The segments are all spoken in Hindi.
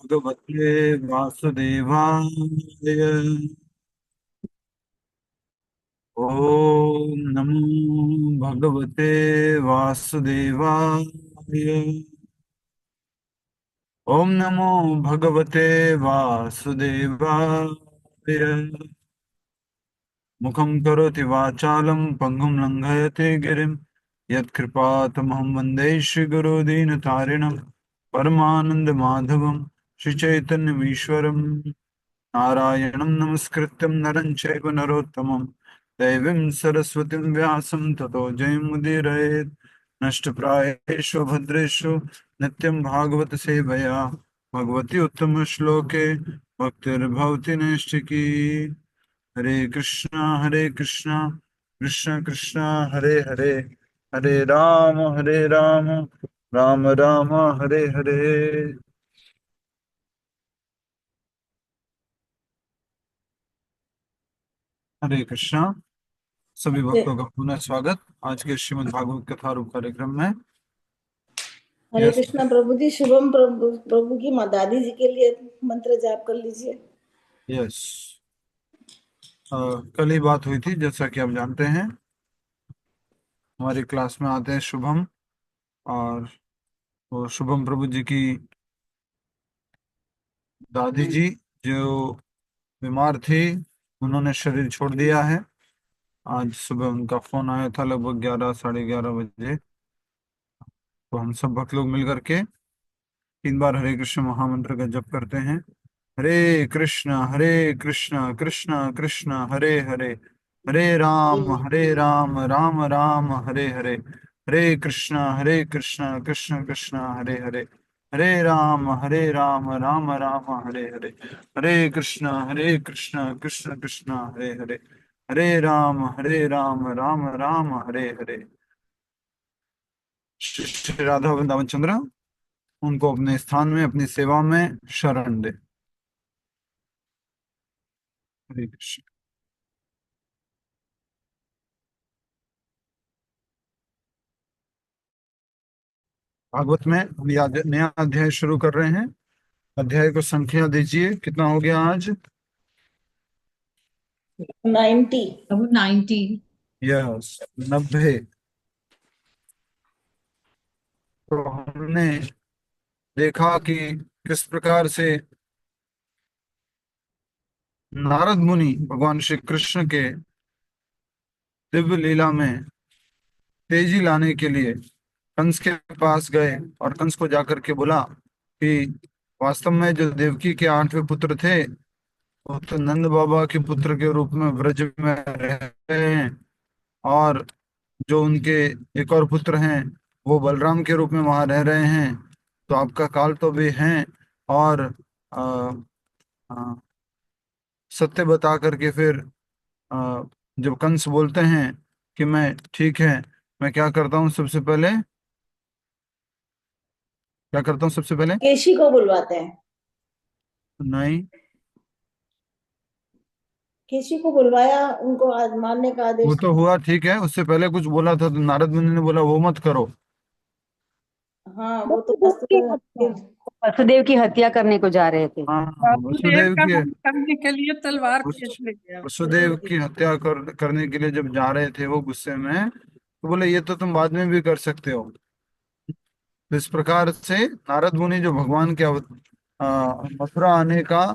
भगवते वासुदेवाय। ओम नमो भगवते वासुदेवाय। ओम नमो भगवते वासुदेवाय। मुखं करोति वाचालं पंगुं लंघयते गिरिं यत्कृपातमहं वन्दे श्रीगुरुदीनतारिणं परमानन्दमाधवं श्रीचैतन्यमीश्वरं नारायणं नमस्कृत्यं नरं चैव नरोत्तमं दैवीं सरस्वतीं व्यासं ततो जयमुदीरयेत् नष्टप्रायेषु भद्रेषु नित्यं भागवत सेवया भगवती उत्तमश्लोके भक्तिर्भवति नैष्ठिकी। हरे कृष्णा कृष्ण कृष्ण हरे हरे, हरे राम राम राम हरे हरे। हरे कृष्णा। सभी भक्तों का पुनः स्वागत आज के श्रीमद् भागवत कथा रूप कार्यक्रम में। हरे यस कृष्णा प्रभु जी। शुभम प्रभु प्रभु की माँ दादी जी के लिए मंत्र जाप कर लीजिए। यस। कल ही बात हुई थी, जैसा कि आप जानते हैं हमारी क्लास में आते हैं शुभम, और वो शुभम प्रभु जी की दादी जी जो बीमार थी, उन्होंने शरीर छोड़ दिया है। आज सुबह उनका फोन आया था लगभग 11 साढ़े 11 बजे। तो हम सब भक्त लोग मिल करके 3 बार हरे कृष्ण महामंत्र का जप करते हैं। हरे कृष्ण कृष्ण कृष्ण हरे हरे, हरे राम राम राम हरे हरे, हरे कृष्ण कृष्ण कृष्ण हरे हरे, हरे राम राम राम हरे हरे, हरे कृष्ण कृष्ण कृष्ण हरे हरे, हरे राम राम राम हरे हरे। श्री राधा वृंदावन चंद्र उनको अपने स्थान में अपनी सेवा में शरण दे। हरे कृष्ण। भागवत में हम नया अध्याय शुरू कर रहे हैं। अध्याय को संख्या दीजिए, कितना हो गया आज? 90। अब 90। यस, 90। तो हमने देखा कि किस प्रकार से नारद मुनि भगवान श्री कृष्ण के दिव्य लीला में तेजी लाने के लिए कंस के पास गए और कंस को जाकर के बोला कि वास्तव में जो देवकी के 8वें पुत्र थे वो तो नंद बाबा के पुत्र के रूप में ब्रज में रह रहे हैं, और जो उनके एक और पुत्र हैं वो बलराम के रूप में वहां रह रहे हैं। तो आपका काल तो भी है, और आ, आ, सत्य बता करके फिर आ, जब कंस बोलते हैं कि मैं ठीक है, मैं क्या करता हूँ सबसे पहले, क्या करता हूँ सबसे पहले? केशी को बुलवाते हैं। नहीं, केशी को बुलवाया, उनको आज मारने का वो आदेश। तो हुआ ठीक है, उससे पहले कुछ बोला था तो नारद मुनि ने बोला वो मत करो। हाँ, वो तो वसुदेव की हत्या करने को जा रहे थे। हाँ, वासुदेव का वध करने के लिए तलवार खींच ले गया। वसुदेव की हत्या करने के लिए जब जा रहे थे वो गुस्से में, तो बोले ये तो तुम बाद में भी कर सकते हो। तो इस प्रकार से नारद मुनि जो भगवान के मथुरा आने का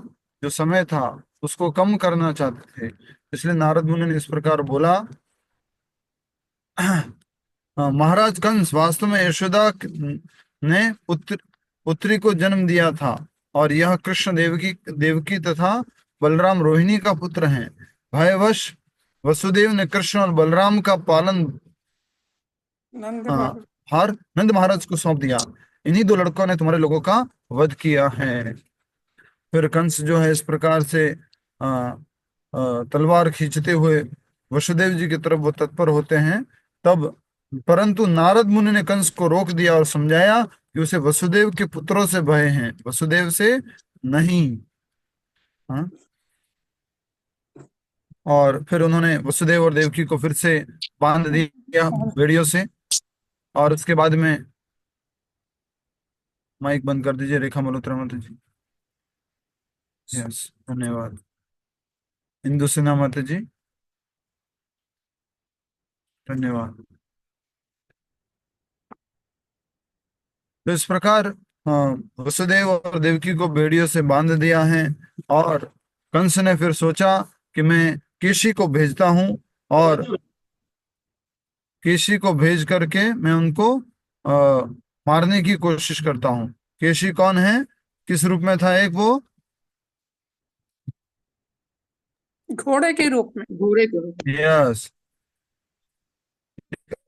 जो समय था उसको कम करना चाहते थे, इसलिए नारद मुनि ने इस प्रकार बोला। महाराज कंस वास्तव में यशोदा ने पुत्री को जन्म दिया था, और यह कृष्ण देवकी तथा बलराम रोहिणी का पुत्र हैं। भयवश वसुदेव ने कृष्ण और बलराम का पालन नंद हाँ, बाबा। हार नंद महाराज को सौंप दिया। इन्हीं दो लड़कों ने तुम्हारे लोगों का वध किया है। फिर कंस जो है इस प्रकार से तलवार खींचते हुए वसुदेव जी की तरफ वो तत्पर होते हैं। तब परंतु नारद मुनि ने कंस को रोक दिया और समझाया कि उसे वसुदेव के पुत्रों से भय है, वसुदेव से नहीं। हाँ, और फिर उन्होंने वसुदेव और देवकी को फिर से बांध दिया बेड़ियों से। और उसके बाद में माइक बंद कर दीजिए रेखा मल्होत्रा माता जी। यस, धन्यवाद। इंदु सिन्हा माता जी, धन्यवाद। तो इस प्रकार वसुदेव और देवकी को बेड़ियों से बांध दिया है, और कंस ने फिर सोचा कि मैं केशी को भेजता हूं, और केशी को भेज करके मैं उनको मारने की कोशिश करता हूं। केशी कौन है, किस रूप में था? एक वो घोड़े के रूप में। घोड़े को। यस,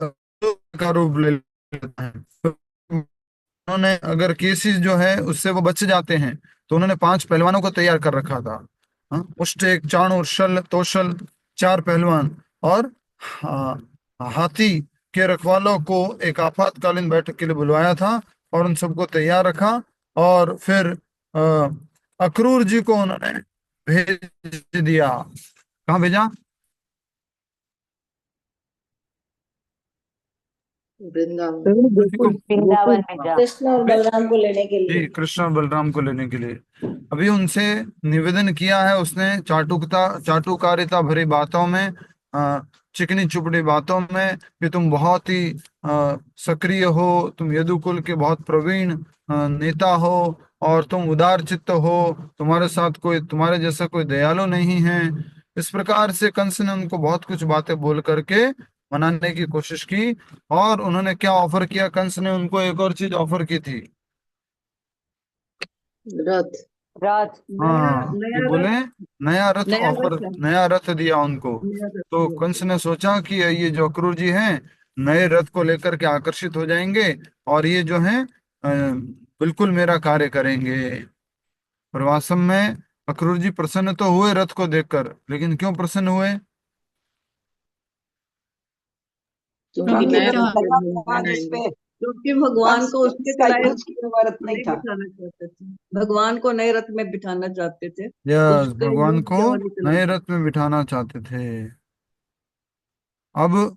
का रूप ले लेता है। तो उन्होंने, अगर केसेस जो है उससे वो बच जाते हैं, तो उन्होंने 5 पहलवानों को तैयार कर रखा था। उष्टेक, चाणूर, शल, तोशल, 4 पहलवान, और हाथी के रखवालों को एक आपातकालीन बैठक के लिए बुलवाया था, और उन सबको तैयार रखा। और फिर अक्रूर जी को उन्होंने भेज दिया। कहाँ भेजा? वृंदावन। वृंदावन भेजा। कृष्ण और बलराम को लेने के जी, लिए। कृष्ण और बलराम को लेने के लिए। अभी उनसे निवेदन किया है उसने, चाटुकारिता भरी बातों में, चिकनी चुपड़ी बातों में, कि तुम बहुत ही सक्रिय हो, तुम यदुकुल के बहुत प्रवीण नेता हो, और तुम उदार चित्त हो, तुम्हारे साथ कोई, तुम्हारे जैसा कोई दयालु नहीं है। इस प्रकार से कंस ने उनको बहुत कुछ बातें बोल करके मनाने की कोशिश की। और उन्होंने क्या ऑफर किया? कंस ने उनको एक और चीज ऑफर की थी। रथ। रथ। हाँ, ये नया बोले रथ। नया रथ नया ऑफर, रथ। नया रथ दिया उनको। नया रथ तो दिया। कंस ने सोचा कि ये जो अक्रूर जी हैं, नए रथ को लेकर के आकर्षित हो जाएंगे, और ये जो हैं बिल्कुल मेरा कार्य करेंगे। और वास्तव में अक्रूर जी प्रसन्न तो हुए रथ को देखकर, लेकिन क्यों प्रसन्न हुए? क्योंकि नया रथ बनाएंगे। क्योंकि भगवान को उसके चलाए रथ नहीं बिठाना चाहते थे। भगवान को नए रथ में बिठाना चाहते थे। यस, उसके भगवान ऊंट को जवानी नए चलाते। रथ में बिठाना चाहते थे। अब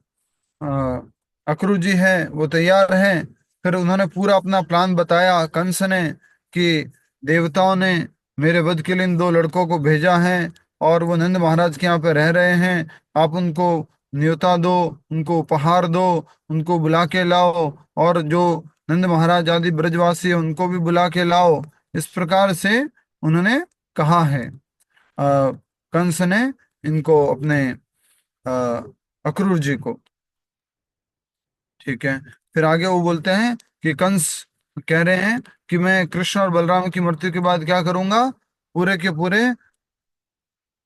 अक्रूर जी है वो तैयार हैं। फिर उन्होंने पूरा अपना प्लान बताया कंस ने, कि देवताओं ने मेरे वध के लिए इन 2 लड़कों को भेजा है, और वो नंद महाराज के यहाँ पे रह रहे हैं। आप उनको न्योता दो, उनको उपहार दो, उनको बुला के लाओ, और जो नंद महाराज आदि ब्रजवासी है उनको भी बुला के लाओ। इस प्रकार से उन्होंने कहा है कंस ने इनको, अपने अक्रूर जी को। ठीक है, फिर आगे वो बोलते हैं कि कंस कह रहे हैं कि मैं कृष्ण और बलराम की मृत्यु के बाद क्या करूंगा? पूरे के पूरे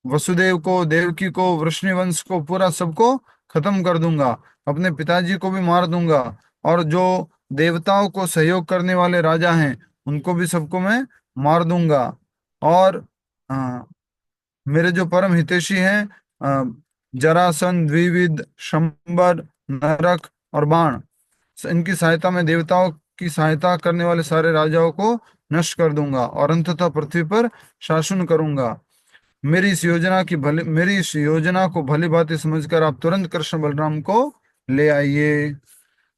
वसुदेव को, देवकी को, वृष्णिवंश को, पूरा सबको खत्म कर दूंगा, अपने पिताजी को भी मार दूंगा, और जो देवताओं को सहयोग करने वाले राजा हैं उनको भी सबको मैं मार दूंगा। और आ, मेरे जो परम हितैषी हैं, जरासंध, द्विविद, शंबर, नरक और बाण, इनकी सहायता में देवताओं की सहायता करने वाले सारे राजाओं को नष्ट कर दूंगा, और अंततः पृथ्वी पर शासन करूंगा। मेरी इस योजना को भली भांति समझकर आप तुरंत कृष्ण बलराम को ले आइए।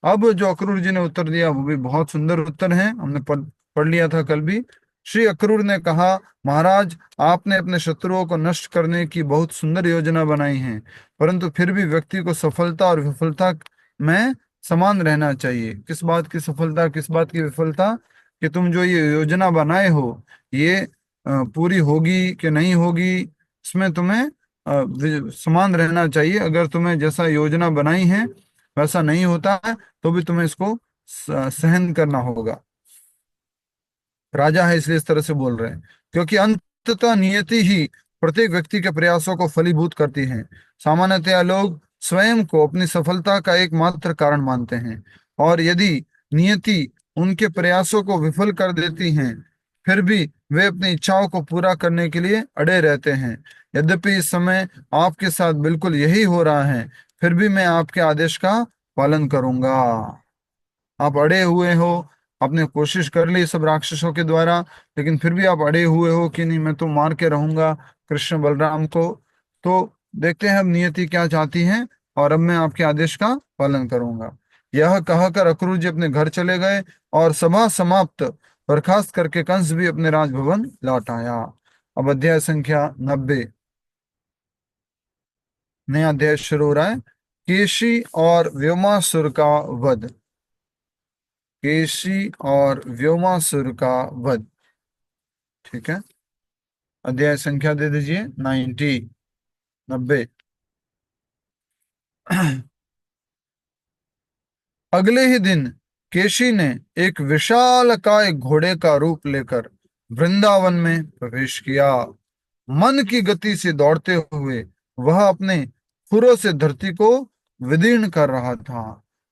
अब जो अक्रूर जी ने उत्तर दिया वो भी बहुत सुंदर उत्तर है, हमने पढ़ लिया था कल भी। श्री अक्रूर ने कहा, महाराज, आपने अपने शत्रुओं को नष्ट करने की बहुत सुंदर योजना बनाई है, परंतु फिर भी व्यक्ति को सफलता और विफलता में समान रहना चाहिए। किस बात की सफलता, किस बात की विफलता? कि तुम जो ये योजना बनाए हो, ये पूरी होगी कि नहीं होगी, इसमें तुम्हें समान रहना चाहिए। अगर तुम्हें जैसा योजना बनाई है वैसा नहीं होता है, तो भी तुम्हें इसको सहन करना होगा। राजा है इसलिए इस तरह से बोल रहे हैं, क्योंकि अंततः नियति ही प्रत्येक व्यक्ति के प्रयासों को फलीभूत करती है। सामान्यतया लोग स्वयं को अपनी सफलता का एकमात्र कारण मानते हैं, और यदि नियति उनके प्रयासों को विफल कर देती हैं, फिर भी वे अपनी इच्छाओं को पूरा करने के लिए अड़े रहते हैं। यद्यपि इस समय आपके साथ बिल्कुल यही हो रहा है, फिर भी मैं आपके आदेश का पालन करूंगा। आप अड़े हुए हो, आपने कोशिश कर ली सब राक्षसों के द्वारा, लेकिन फिर भी आप अड़े हुए हो कि नहीं, मैं तो मार के रहूंगा कृष्ण बलराम को। तो देखते हैं अब नियति क्या चाहती है, और अब मैं आपके आदेश का पालन करूंगा। यह कहकर अक्रूर जी अपने घर चले गए, और सभा समाप्त बर्खास्त करके कंस भी अपने राजभवन लौट आया। अब अध्याय संख्या 90, नया अध्याय शुरू हो रहा है। केशी और व्योमासुर का वध। केशी और व्योमासुर का वध। ठीक है, अध्याय संख्या दे दीजिए 90, 90। अगले ही दिन केशी ने एक विशालकाय घोड़े का रूप लेकर वृंदावन में प्रवेश किया। मन की गति से दौड़ते हुए वह अपने खुरों से धरती को विदीर्ण कर रहा था।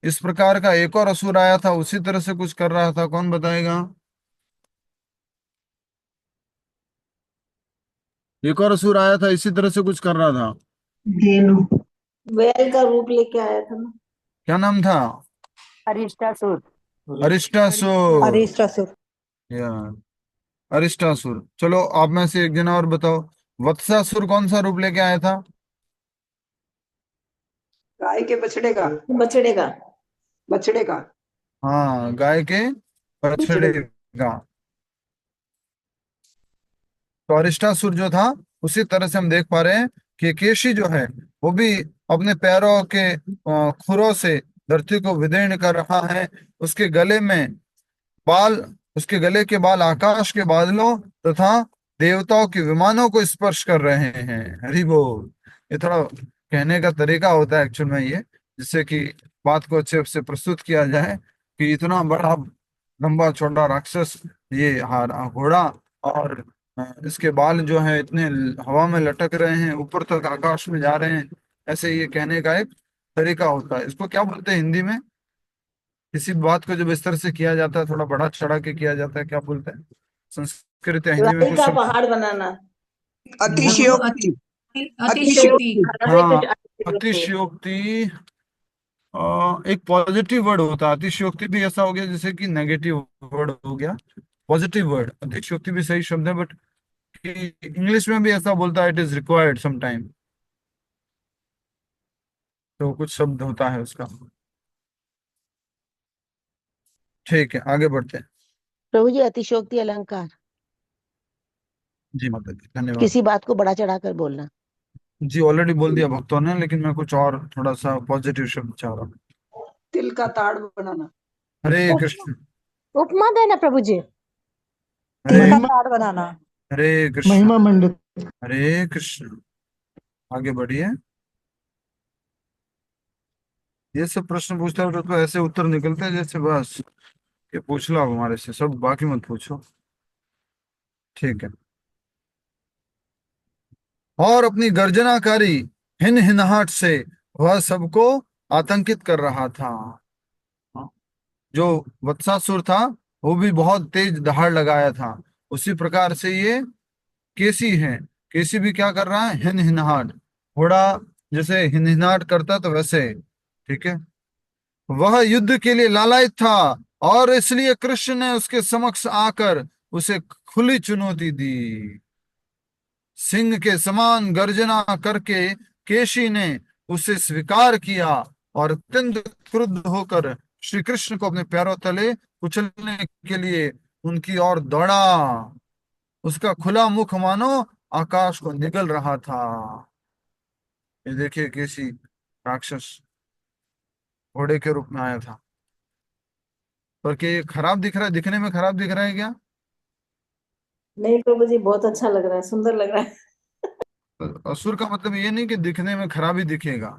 इस प्रकार का एक और असुर आया था, उसी तरह से कुछ कर रहा था। कौन बताएगा? एक और असुर आया था, इसी तरह से कुछ कर रहा था। धेनु, बैल का रूप लेके आया था ना। क्या नाम था? अरिष्टासुर। अरिष्टासुर। अरिष्टासुर। या अरिष्टासुर। चलो आप में से एक जना और बताओ, वत्सासुर कौन सा रूप लेके आया था? गाय के बछड़े का। बछड़े का। बछड़े का। हाँ, गाय के बछड़े का। तो अरिष्टासुर जो था, उसी तरह से हम देख पा रहे हैं कि केशी जो है वो भी अपने पैरों के खुरों से धरती को विदीर्ण कर रहा है। उसके गले में बाल, उसके गले के बाल आकाश के बादलों तथा देवताओं के विमानों को स्पर्श कर रहे हैं। हरि बोल। ये थोड़ा कहने का तरीका होता है एक्चुअल में, ये जिससे कि बात को अच्छे से प्रस्तुत किया जाए कि इतना बड़ा लंबा चौड़ा राक्षस, ये घोड़ा, और इसके बाल जो है इतने हवा में लटक रहे हैं, ऊपर तक आकाश में जा रहे हैं। ऐसे ये कहने का एक तरीका होता है। इसको क्या बोलते हैं हिंदी में? किसी बात को जब इस तरह से किया जाता है, थोड़ा बड़ा चढ़ा के किया जाता है, क्या बोलते हैं? संस्कृत या हिंदी में राई कुछ का शब्द। पहाड़ बनाना। अतिशयोक्ति। अतिशयोक्ति। हाँ, अतिशयोक्ति। एक पॉजिटिव वर्ड होता है। अतिशयोक्ति भी ऐसा हो गया जैसे कि नेगेटिव वर्ड हो गया। पॉजिटिव वर्ड अतिशयोक्ति भी सही शब्द है, बट इंग्लिश में भी ऐसा बोलता है, it is required some time. तो कुछ शब्द होता है उसका। ठीक है, आगे बढ़ते हैं। प्रभु जी, अतिशयोक्ति अलंकार, जी माता जी, धन्यवाद। किसी बात को बड़ा चढ़ाकर बोलना। जी ऑलरेडी बोल दिया भक्तों ने, लेकिन मैं कुछ और थोड़ा सा पॉजिटिव शब्द चाह रहा हूँ। तिल का ताड़ बनाना। हरे कृष्ण। उपमा देना प्रभु जी। हरे तिल का ताड़ बनाना। हरे कृष्ण। महिमा मंडित। हरे कृष्ण। आगे बढ़िए। ये सब प्रश्न पूछते हो तो ऐसे उत्तर निकलते हैं जैसे बस ये पूछ लो आप हमारे से, सब बाकी मत पूछो। ठीक है। और अपनी गर्जनाकारी हिन हिनहाट से वह सबको आतंकित कर रहा था। हाँ, जो वत्सासुर था वो भी बहुत तेज दहाड़ लगाया था। उसी प्रकार से ये केसी है। केसी भी क्या कर रहा है? हिन हिनहाट। घोड़ा जैसे हिन हिनहाट करता तो वैसे। ठीक है। वह युद्ध के लिए लालायित था और इसलिए कृष्ण ने उसके समक्ष आकर उसे खुली चुनौती दी। सिंह के समान गर्जना करके केशी ने उसे स्वीकार किया और अत्यंत क्रुद्ध होकर श्री कृष्ण को अपने पैरों तले कुचलने के लिए उनकी ओर दौड़ा। उसका खुला मुख मानो आकाश को निगल रहा था। ये देखिए केसी राक्षस घोड़े के रूप में आया था। पर क्या ये खराब दिख रहा है? दिखने में खराब दिख रहा है क्या? नहीं प्रभु जी, बहुत अच्छा लग रहा है, सुंदर लग रहा है। असुर का मतलब ये नहीं कि दिखने में खराबी दिखेगा।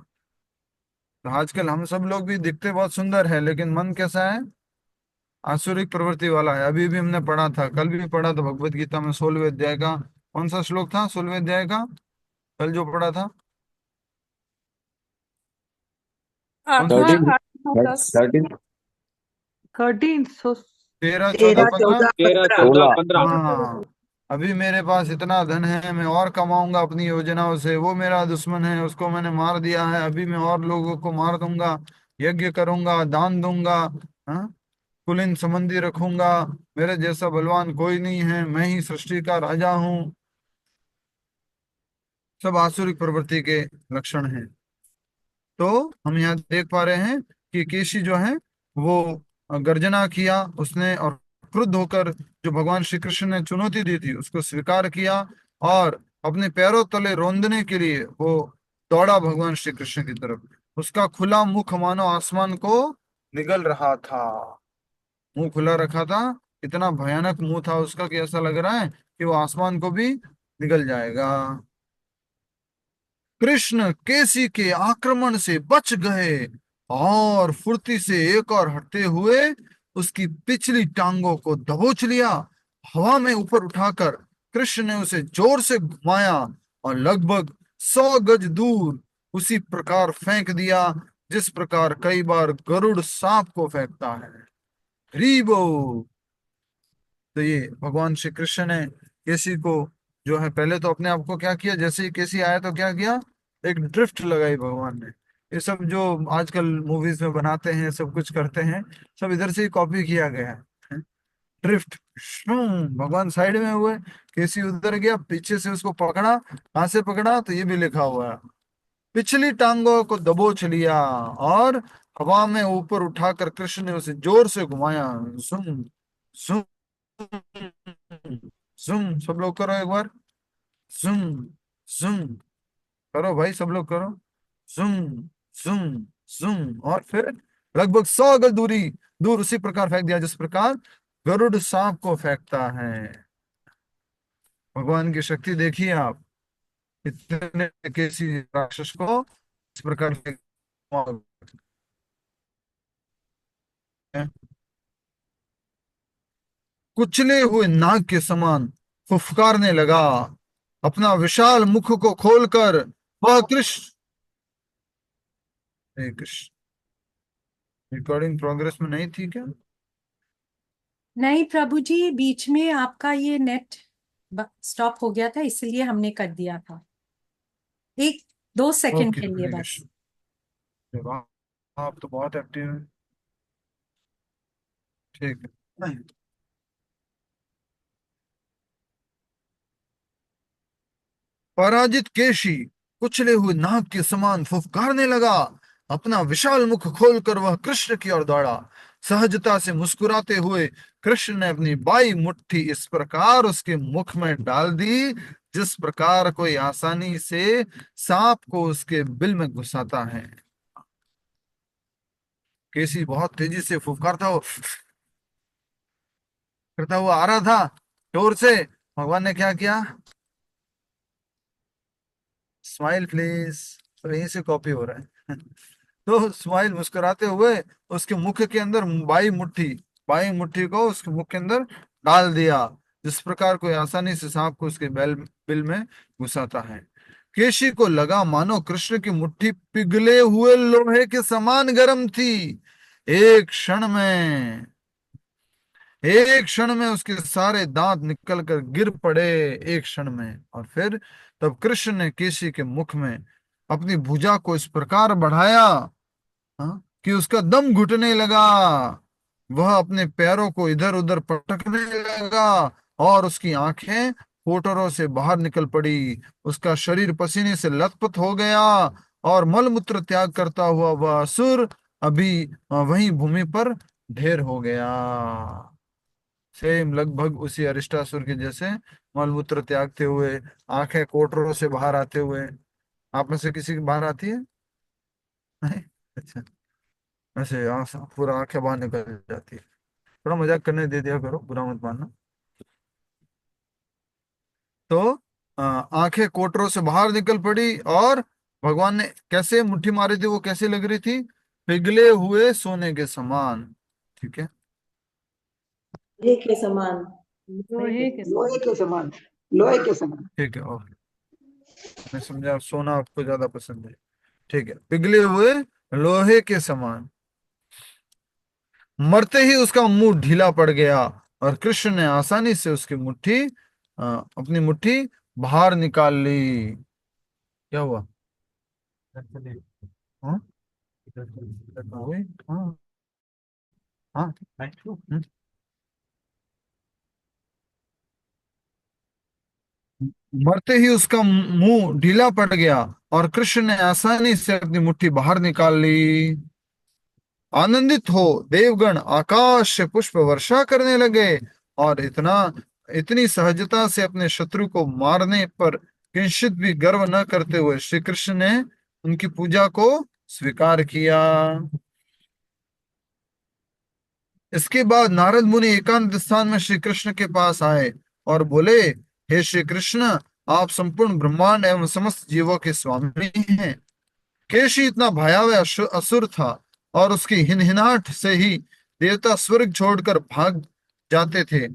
तो आजकल हम सब लोग भी दिखते बहुत सुंदर है, लेकिन मन कैसा है? आसुरिक प्रवृत्ति वाला है। अभी भी हमने पढ़ा था, कल भी पढ़ा था भगवत गीता में 16वें अध्याय का। कौन सा श्लोक था 16वें अध्याय का कल जो पढ़ा था? कौन सा? 13 13, 14, 13, 15। 14, 15। हाँ, अभी मेरे पास इतना धन है, मैं और कमाऊंगा अपनी योजनाओं से। वो मेरा दुश्मन है, उसको मैंने मार दिया है, अभी मैं और लोगों को मार दूंगा, यज्ञ करूंगा, दान दूंगा, हाँ, कुलीन संबंधी रखूंगा। मेरे जैसा बलवान कोई नहीं है, मैं ही सृष्टि का राजा हूँ। सब आसुरिक प्रवृत्ति के लक्षण हैं। तो हम यहाँ देख पा रहे हैं कि केशी जो है वो गर्जना किया उसने, और क्रुद्ध होकर जो भगवान श्री कृष्ण ने चुनौती दी थी उसको स्वीकार किया और अपने पैरों तले रौंदने के लिए वो दौड़ा भगवान श्री कृष्ण की तरफ। उसका खुला मुख मानो आसमान को निगल रहा था। मुंह खुला रखा था, इतना भयानक मुंह था उसका कि ऐसा लग रहा है कि वो आसमान को भी निगल जाएगा। कृष्ण केसी के आक्रमण से बच गए और फुर्ती से एक और हटते हुए उसकी पिछली टांगों को दबोच लिया। हवा में ऊपर उठाकर कृष्ण ने उसे जोर से घुमाया और लगभग 100 गज दूर उसी प्रकार फेंक दिया जिस प्रकार कई बार गरुड़ सांप को फेंकता है। रीबो। तो ये भगवान श्री कृष्ण ने केसी को जो है, पहले तो अपने आप को क्या किया, जैसे ही केसी आया तो क्या किया, एक ड्रिफ्ट लगाई भगवान ने। ये सब जो आजकल मूवीज में बनाते हैं, सब कुछ करते हैं, सब इधर से ही कॉपी किया गया है। ड्रिफ्ट। भगवान साइड में हुए, केसी उधर गया, पीछे से उसको पकड़ा। कहां से पकड़ा, तो ये भी लिखा हुआ है, पिछली टांगों को दबोच लिया और हवा में ऊपर उठाकर कृष्ण ने उसे जोर से घुमाया। सुन, सुन, सुन। सब लोग करो एक बार। सुन, सुन। करो भाई, सब लोग करो। सुन, सुन, सुन। और फिर लगभग 100 गज दूरी दूर उसी प्रकार फेंक दिया जिस प्रकार गरुड़ सांप को फेंकता है। भगवान की शक्ति देखिए आप, इतने किसी राक्षस को इस प्रकार फेंक। कुचले हुए नाग के समान फुफकारने लगा। अपना विशाल मुख को खोलकर वह कृष्ण। हे कृष्ण, रिकॉर्डिंग प्रोग्रेस में नहीं थी क्या? नहीं प्रभु जी, बीच में आपका ये नेट स्टॉप हो गया था, इसलिए हमने कर दिया था, 1-2 सेकंड ओके, के लिए हरे बस। कृष्ण। वाह, आप तो बहुत एक्टिव हैं। ठीक है। पराजित केशी कुचले हुए नाग के समान फुफकारने लगा। अपना विशाल मुख खोलकर वह कृष्ण की ओर दौड़ा। सहजता से मुस्कुराते हुए कृष्ण ने अपनी बाई मुट्ठी इस प्रकार उसके मुख में डाल दी जिस प्रकार कोई आसानी से सांप को उसके बिल में घुसाता है। केसी बहुत तेजी से फुफकारता हुआ करता हुआ आ रहा था जोर से। भगवान ने क्या किया, स्माइल प्लीज, तो यहीं से कॉपी हो रहा है। तो स्माइल, मुस्कुराते हुए उसके मुख के अंदर बाई मुट्ठी को उसके मुख के अंदर डाल दिया जिस प्रकार कोई आसानी से सांप को उसके बिल में घुसाता है। केशी को लगा मानो कृष्ण की मुट्ठी पिघले हुए लोहे के समान गर्म थी। एक क्षण में एक क्षण में उसके सारे दांत निकल कर गिर पड़े। एक क्षण में। और फिर तब कृष्ण ने केसी के मुख में अपनी भुजा को इस प्रकार बढ़ाया, कि उसका दम घुटने लगा। वह अपने पैरों को इधर उधर पटकने लगा और उसकी आंखें कोटरों से बाहर निकल पड़ी। उसका शरीर पसीने से लथपथ हो गया और मलमूत्र त्याग करता हुआ वह असुर अभी वहीं भूमि पर ढेर हो गया। सेम, लगभग उसी अरिष्टासुर के जैसे, मलमूत्र त्यागते हुए, आंखें कोटरों से बाहर आते हुए। आप में से किसी की बाहर आती है? नहीं? अच्छा। ऐसे पूरा आंखें बाहर निकल जाती है। थोड़ा मजाक करने दे दिया करो, बुरा मत मानना। तो आंखें कोटरों से बाहर निकल पड़ी और भगवान ने कैसे मुट्ठी मारी थी, वो कैसी लग रही थी, पिघले हुए सोने के समान। ठीक है। लोहे के समान। लोहे के लोहे के समान। लोहे के समान। ठीक है, ओके। मैं समझा सोना आपको ज्यादा पसंद है। ठीक है, पिघले हुए लोहे के समान। मरते ही उसका मुंह ढीला पड़ गया और कृष्ण ने आसानी से उसकी अपनी मुट्ठी बाहर निकाल ली। क्या हुआ? हाँ, वही, हाँ, हाँ। मरते ही उसका मुंह ढीला पड़ गया और कृष्ण ने आसानी से अपनी मुट्ठी बाहर निकाल ली। आनंदित हो देवगण आकाश से पुष्प वर्षा करने लगे और इतना इतनी सहजता से अपने शत्रु को मारने पर किंचित भी गर्व न करते हुए श्री कृष्ण ने उनकी पूजा को स्वीकार किया। इसके बाद नारद मुनि एकांत स्थान में श्री कृष्ण के पास आए और बोले, हे श्री कृष्ण, आप संपूर्ण ब्रह्मांड एवं समस्त जीवों के स्वामी हैं। केशी इतना भयावह असुर था और उसकी हिनहिनाहट से ही देवता स्वर्ग छोड़कर भाग जाते थे,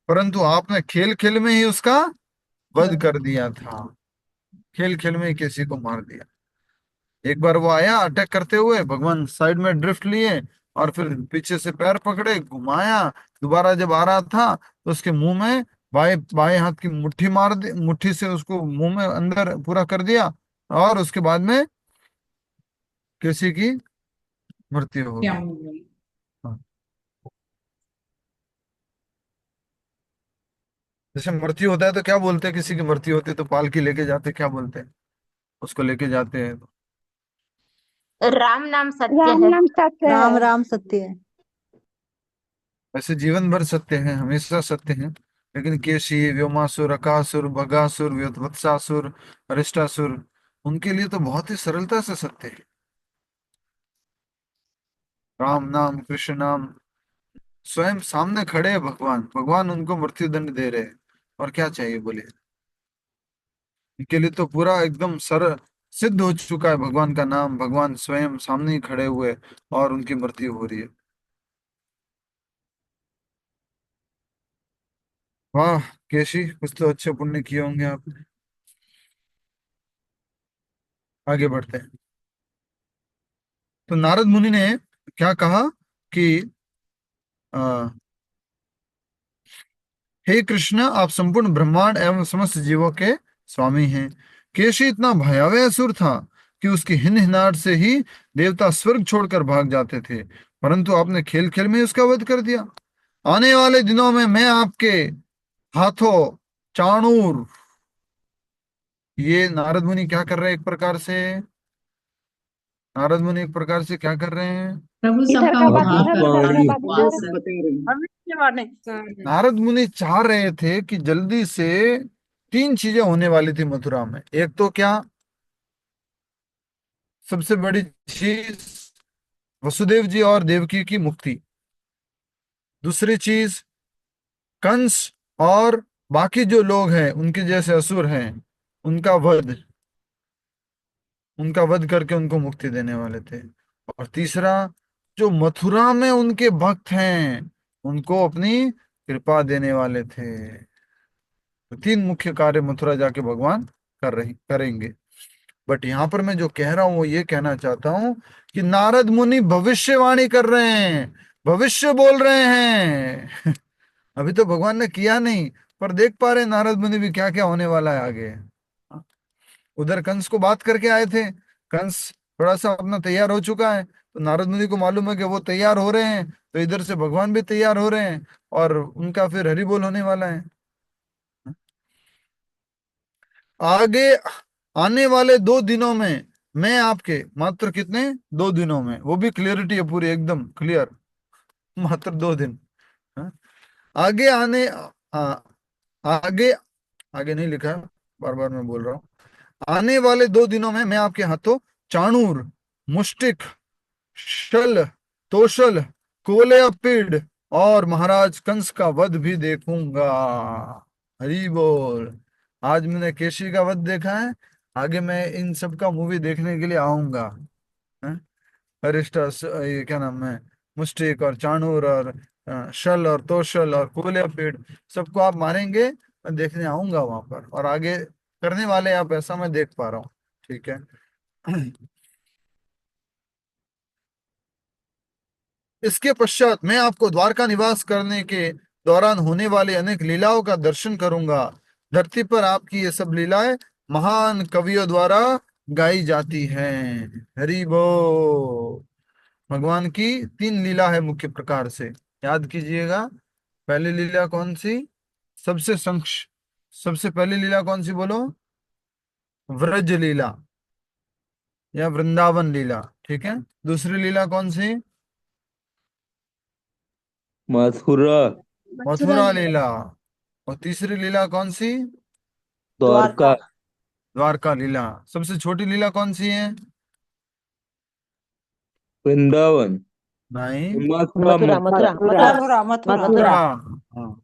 परंतु आपने खेल खेल में ही उसका वध कर दिया था। खेल खेल में ही किसी को मार दिया। एक बार वो आया अटैक करते हुए, भगवान साइड में ड्रिफ्ट लिए और फिर पीछे से पैर पकड़े घुमाया। दोबारा जब आ रहा था तो उसके मुंह में बाएं बाएं हाथ की मुट्ठी मार दी, मुट्ठी से उसको मुंह में अंदर पूरा कर दिया और उसके बाद में किसी की मृत्यु हो क्या गई। हो गई? हाँ। जैसे मृत्यु होता है तो क्या बोलते हैं, किसी की मृत्यु होती है तो पालकी लेके जाते, क्या बोलते हैं, उसको लेके जाते हैं। राम नाम सत्य राम है। नाम सत्य राम है। राम सत्य है। वैसे जीवन भर सत्य है, हमेशा सत्य है, लेकिन केशी, व्योमासुर, अकासुर, बगासुर, वत्सासुर, अरिष्टासुर, उनके लिए तो बहुत ही सरलता से सत्य है। राम नाम, कृष्ण नाम, स्वयं सामने खड़े हैं भगवान, भगवान उनको मृत्यु दंड दे रहे हैं, और क्या चाहिए बोले। इनके लिए तो पूरा एकदम सर सिद्ध हो चुका है भगवान का नाम, भगवान स्वयं सामने ही खड़े हुए और उनकी मृत्यु हो रही है। वाह केशी, कुछ तो अच्छे पुण्य किए होंगे आपने। आगे बढ़ते हैं। तो नारद मुनि ने क्या कहा कि आ, हे कृष्ण, आप संपूर्ण ब्रह्मांड एवं समस्त जीवों के स्वामी हैं। केशी इतना भयावह असुर था कि उसकी हिनहिनाहट से ही देवता स्वर्ग छोड़कर भाग जाते थे, परंतु आपने खेल खेल में उसका वध कर दिया। आने वाले दिनों में मैं आपके हाथों चाणूर, ये नारद मुनि क्या कर रहे हैं, एक प्रकार से नारद मुनि एक प्रकार से क्या कर रहे हैं, प्रभु इधर सबका का बात उद्धार इधर, कर उधर रहे का हैं, बात वो उधर। सब बता रहे हैं। नारद मुनि चाह रहे थे कि जल्दी से तीन चीजें होने वाली थी मथुरा में। एक तो क्या, सबसे बड़ी चीज वसुदेव जी और देवकी की मुक्ति। दूसरी चीज कंस और बाकी जो लोग हैं उनके जैसे असुर हैं, उनका वध, उनका वध करके उनको मुक्ति देने वाले थे। और तीसरा, जो मथुरा में उनके भक्त हैं उनको अपनी कृपा देने वाले थे। तो तीन मुख्य कार्य मथुरा जाके भगवान करेंगे। बट यहाँ पर मैं जो कह रहा हूं वो ये कहना चाहता हूं कि नारद मुनि भविष्यवाणी कर रहे हैं, भविष्य बोल रहे हैं। अभी तो भगवान ने किया नहीं, पर देख पा रहे नारद मुनि भी क्या क्या होने वाला है आगे। उधर कंस को बात करके आए थे, कंस थोड़ा सा अपना तैयार हो चुका है, तो नारद मुनि को मालूम है कि वो तैयार हो रहे हैं, तो इधर से भगवान भी तैयार हो रहे हैं और उनका फिर हरि बोल होने वाला है। आगे आने वाले 2 दिनों में मैं आपके, मात्र कितने, 2 दिनों में, वो भी क्लियरिटी है पूरी एकदम क्लियर, मात्र 2 दिन। हाँ? आगे आने आगे आगे नहीं लिखा है, बार बार मैं बोल रहा हूँ। आने वाले 2 दिनों में मैं आपके हाथों चाणूर, मुष्टिक, शल, तोशल, कुवलया पीड़ और महाराज कंस का वध भी देखूंगा। हरि बोल। आज मैंने केशी का वध देखा है, आगे मैं इन सब का मूवी देखने के लिए आऊंगा। हैं? अरिष्टा, ये क्या नाम है, मुष्टिक और चाणूर और शल और तोशल और कुवलया पीड़, सबको आप मारेंगे, मैं देखने आऊंगा वहां पर, और आगे करने वाले आप, ऐसा मैं देख पा रहा हूँ। ठीक है। इसके पश्चात मैं आपको द्वारका निवास करने के दौरान होने वाले अनेक लीलाओं का दर्शन करूंगा। धरती पर आपकी ये सब लीलाएं महान कवियों द्वारा गाई जाती हैं। हरि बोल। भगवान की 3 लीला है मुख्य प्रकार से, याद कीजिएगा। पहली लीला कौन सी, सबसे संक्ष सबसे पहली लीला कौन सी बोलो, व्रज लीला या वृंदावन लीला। ठीक है। दूसरी लीला कौन सी, मथुरा। मथुरा लीला। और तीसरी लीला कौन सी? द्वारका। द्वारका लीला। सबसे छोटी लीला कौन सी है? वृंदावन। नहीं, मथुरा मथुरा मथुरा। मथुरा मथुरा मथुरा मथुरा। हाँ।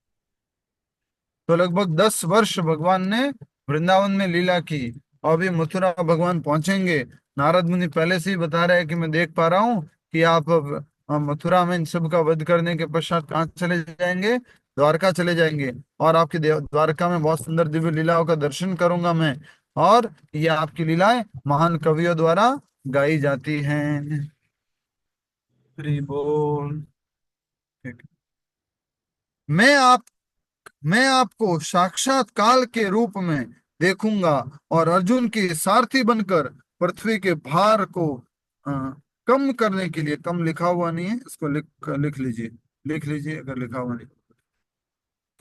तो लगभग 10 वर्ष भगवान ने वृंदावन में लीला की, और अभी मथुरा भगवान पहुंचेंगे। नारद मुनि पहले से ही बता रहे हैं कि मैं देख पा रहा हूँ कि आप अब मथुरा में इन सब का वध करने के पश्चात कहाँ चले जाएंगे? द्वारका चले जाएंगे। और आपकी द्वारका में बहुत सुंदर दिव्य लीलाओं का दर्शन करूंगा मैं। और ये आपकी लीलाएं महान कवियों द्वारा गाई जाती हैं। हरि बोल। ठीक। मैं आप मैं आपको साक्षात काल के रूप में देखूंगा, और अर्जुन के सारथी बनकर पृथ्वी के भार को अ, कम करने के लिए, कम लिखा हुआ नहीं है, इसको लिख लीजिए अगर लिखा हुआ नहीं,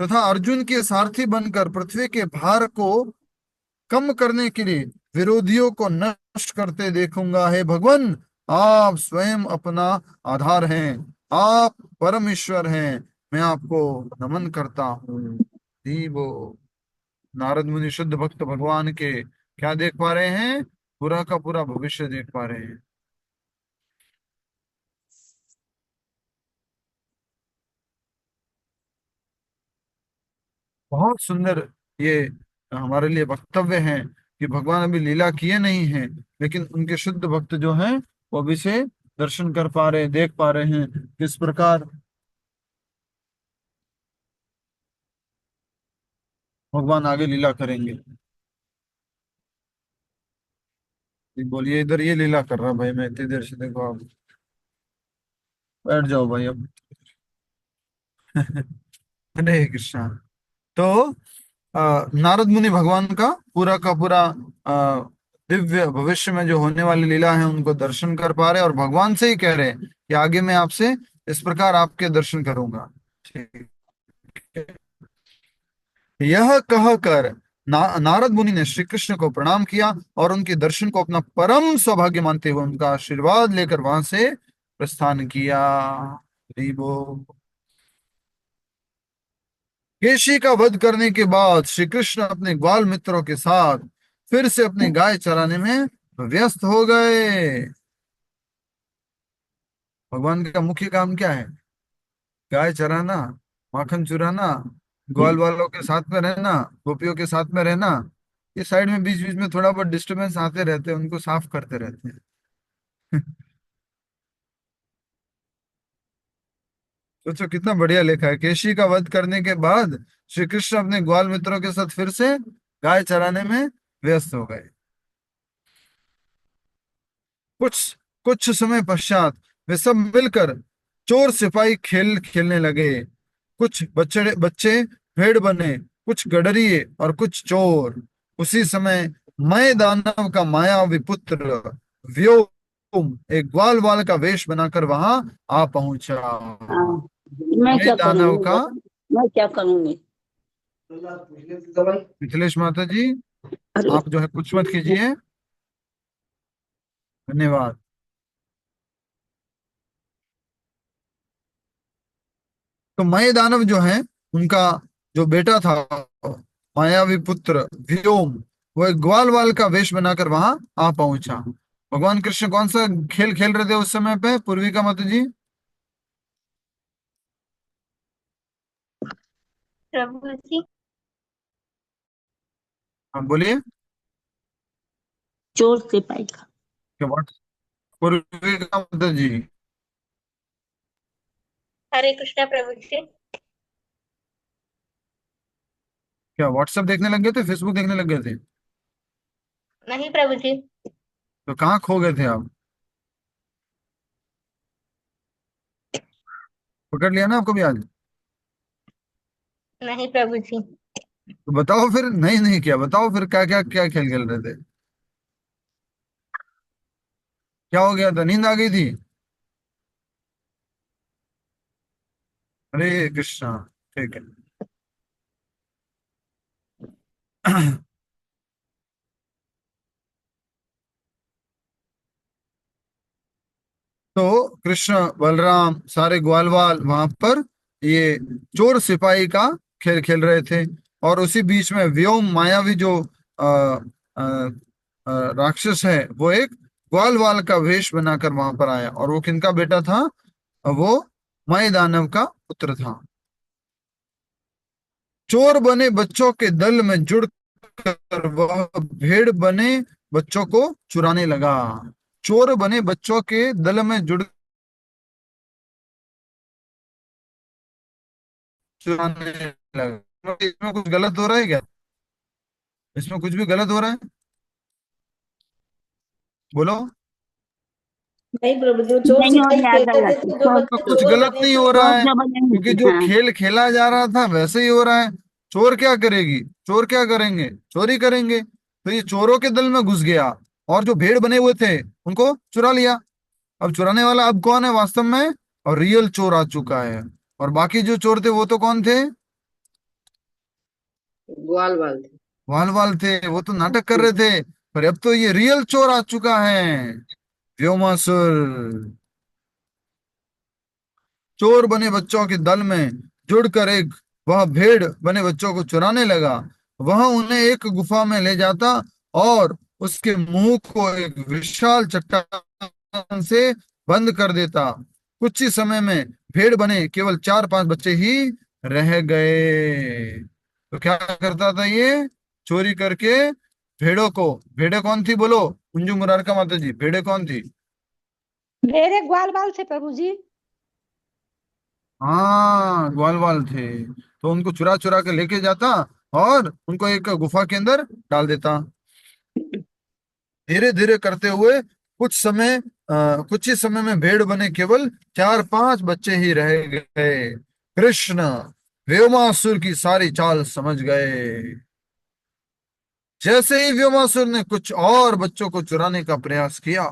तथा अर्जुन के सारथी बनकर पृथ्वी के भार को कम करने के लिए विरोधियों को नष्ट करते देखूंगा। हे भगवान, आप स्वयं अपना आधार हैं, आप परमेश्वर हैं, मैं आपको नमन करता हूँ। वो नारद मुनि शुद्ध भक्त भगवान के क्या देख पा रहे हैं? पूरा का पूरा भविष्य देख पा रहे हैं। बहुत सुंदर ये हमारे लिए वक्तव्य है कि भगवान अभी लीला किए नहीं हैं, लेकिन उनके शुद्ध भक्त जो हैं वो अभी से दर्शन कर पा रहे हैं, देख पा रहे हैं किस प्रकार भगवान आगे लीला करेंगे। बोलिए, इधर ये लीला कर रहा भाई, मैं इतनी देर से, देखो आप बैठ जाओ भाई अब। हरे कृष्णा। तो नारद मुनि भगवान का पूरा अ, दिव्य भविष्य में जो होने वाली लीला है उनको दर्शन कर पा रहे हैं, और भगवान से ही कह रहे हैं कि आगे मैं आपसे इस प्रकार आपके दर्शन करूंगा। ठीक है। यह कहकर नारद मुनि ने श्री कृष्ण को प्रणाम किया, और उनके दर्शन को अपना परम सौभाग्य मानते हुए उनका आशीर्वाद लेकर वहां से प्रस्थान किया। हरि बोल। केशी का वध करने के बाद श्री कृष्ण अपने ग्वाल मित्रों के साथ फिर से अपनी गाय चराने में व्यस्त हो गए। भगवान का मुख्य काम क्या है? गाय चराना, माखन चुराना, ग्वाल वालों के साथ में रहना, गोपियों के साथ में रहना। ये साइड में बीच बीच में थोड़ा बहुत डिस्टरबेंस आते रहते हैं, उनको साफ करते रहते हैं। सोचो कितना बढ़िया लिखा है। केशी का वध करने के बाद श्री कृष्ण अपने ग्वाल मित्रों के साथ फिर से गाय चराने में व्यस्त हो गए। कुछ कुछ समय पश्चात वे सब मिलकर चोर सिपाही खेल खेलने लगे। कुछ बच्चे बच्चे भेड़ बने, कुछ गडरिये और कुछ चोर। उसी समय मय दानव का मायावी पुत्र व्योम एक ग्वाल वाल का वेश बनाकर वहां आ पहुंचा। हाँ, मैं मय क्या दानव करूंगी का, बाबा, मैं क्या करूंगी। मिथिलेश माता जी, अरे आप जो है कुछ मत कीजिए। धन्यवाद। तो मय दानव जो है, उनका जो बेटा था मायावी पुत्र व्योम, वो एक ग्वाल वाल का वेश बनाकर वहां आ पहुंचा। भगवान कृष्ण कौन सा खेल खेल रहे थे उस समय पे, पूर्विका माता जी? प्रभु जी। हाँ बोलिए। चोर सिपाही का। क्या बात? पूर्विका माता जी, हरे कृष्णा प्रभु जी। क्या व्हाट्सएप देखने लग गए थे, फेसबुक देखने लग गए थे? नहीं प्रभु जी। तो कहाँ खो गए थे आप? पकड़ लिया ना आपको भी आज? नहीं प्रभु जी। तो बताओ फिर, नहीं नहीं क्या बताओ फिर, क्या क्या क्या खेल खेल रहे थे? क्या हो गया था, नींद आ गई थी? हरे कृष्णा। ठीक है। तो कृष्ण बलराम सारे ग्वालवाल वहां पर ये चोर सिपाही का खेल खेल रहे थे। और उसी बीच में व्योम मायावी जो अ, अ, राक्षस है, वो एक ग्वाल वाल का वेश बनाकर वहां पर आया। और वो किनका बेटा था? वो मय दानव का पुत्र था। चोर बने बच्चों के दल में जुड़कर वह भेड़ बने बच्चों को चुराने लगा। चोर बने बच्चों के दल में जुड़ चुराने लगा। इसमें कुछ गलत हो रहा है क्या? इसमें कुछ भी गलत हो रहा है? बोलो। नहीं प्रभु जी, वो चोर नहीं हो सिपाही रहा खेलते थे गलत, तो जो चोर बच्चे कुछ चोर गलत बने नहीं थे हो रहा चोर है, क्योंकि जबरदस्ती, जो हाँ। खेल खेला जा रहा था वैसे ही हो रहा है। चोर क्या करेगी? चोर क्या करेंगे? चोरी करेंगे। तो ये चोरों के दल में घुस गया और जो भेड़ बने हुए थे उनको चुरा लिया। अब चुराने वाला अब कौन है वास्तव में? और रियल चोर आ चुका है। और बाकी जो चोर थे वो तो कौन थे? ग्वाल वाल थे। वाल वाल थे, वो तो नाटक कर रहे थे। पर अब तो ये रियल चोर आ चुका है, व्योमासुर। चोर बने बच्चों के दल में जुड़कर एक वह भेड़ बने बच्चों को चुराने लगा। वह उन्हें एक गुफा में ले जाता और उसके मुंह को एक विशाल चट्टान से बंद कर देता। कुछ ही समय में भेड़ बने केवल 4-5 बच्चे ही रह गए। तो क्या करता था ये? चोरी करके भेड़ों को, भेड़े कौन थी बोलो? कुंजू मुरारका माता जी, भेड़े कौन थी? मेरे ग्वाल बाल थे प्रभु जी। हाँ, ग्वाल वाल थे। तो उनको चुरा चुरा के लेके जाता और उनको एक गुफा के अंदर डाल देता। धीरे धीरे करते हुए कुछ ही समय में भेड़ बने केवल 4-5 बच्चे ही रह गए। कृष्ण व्योमासुर की सारी चाल समझ गए। जैसे ही व्योमासुर ने कुछ और बच्चों को चुराने का प्रयास किया,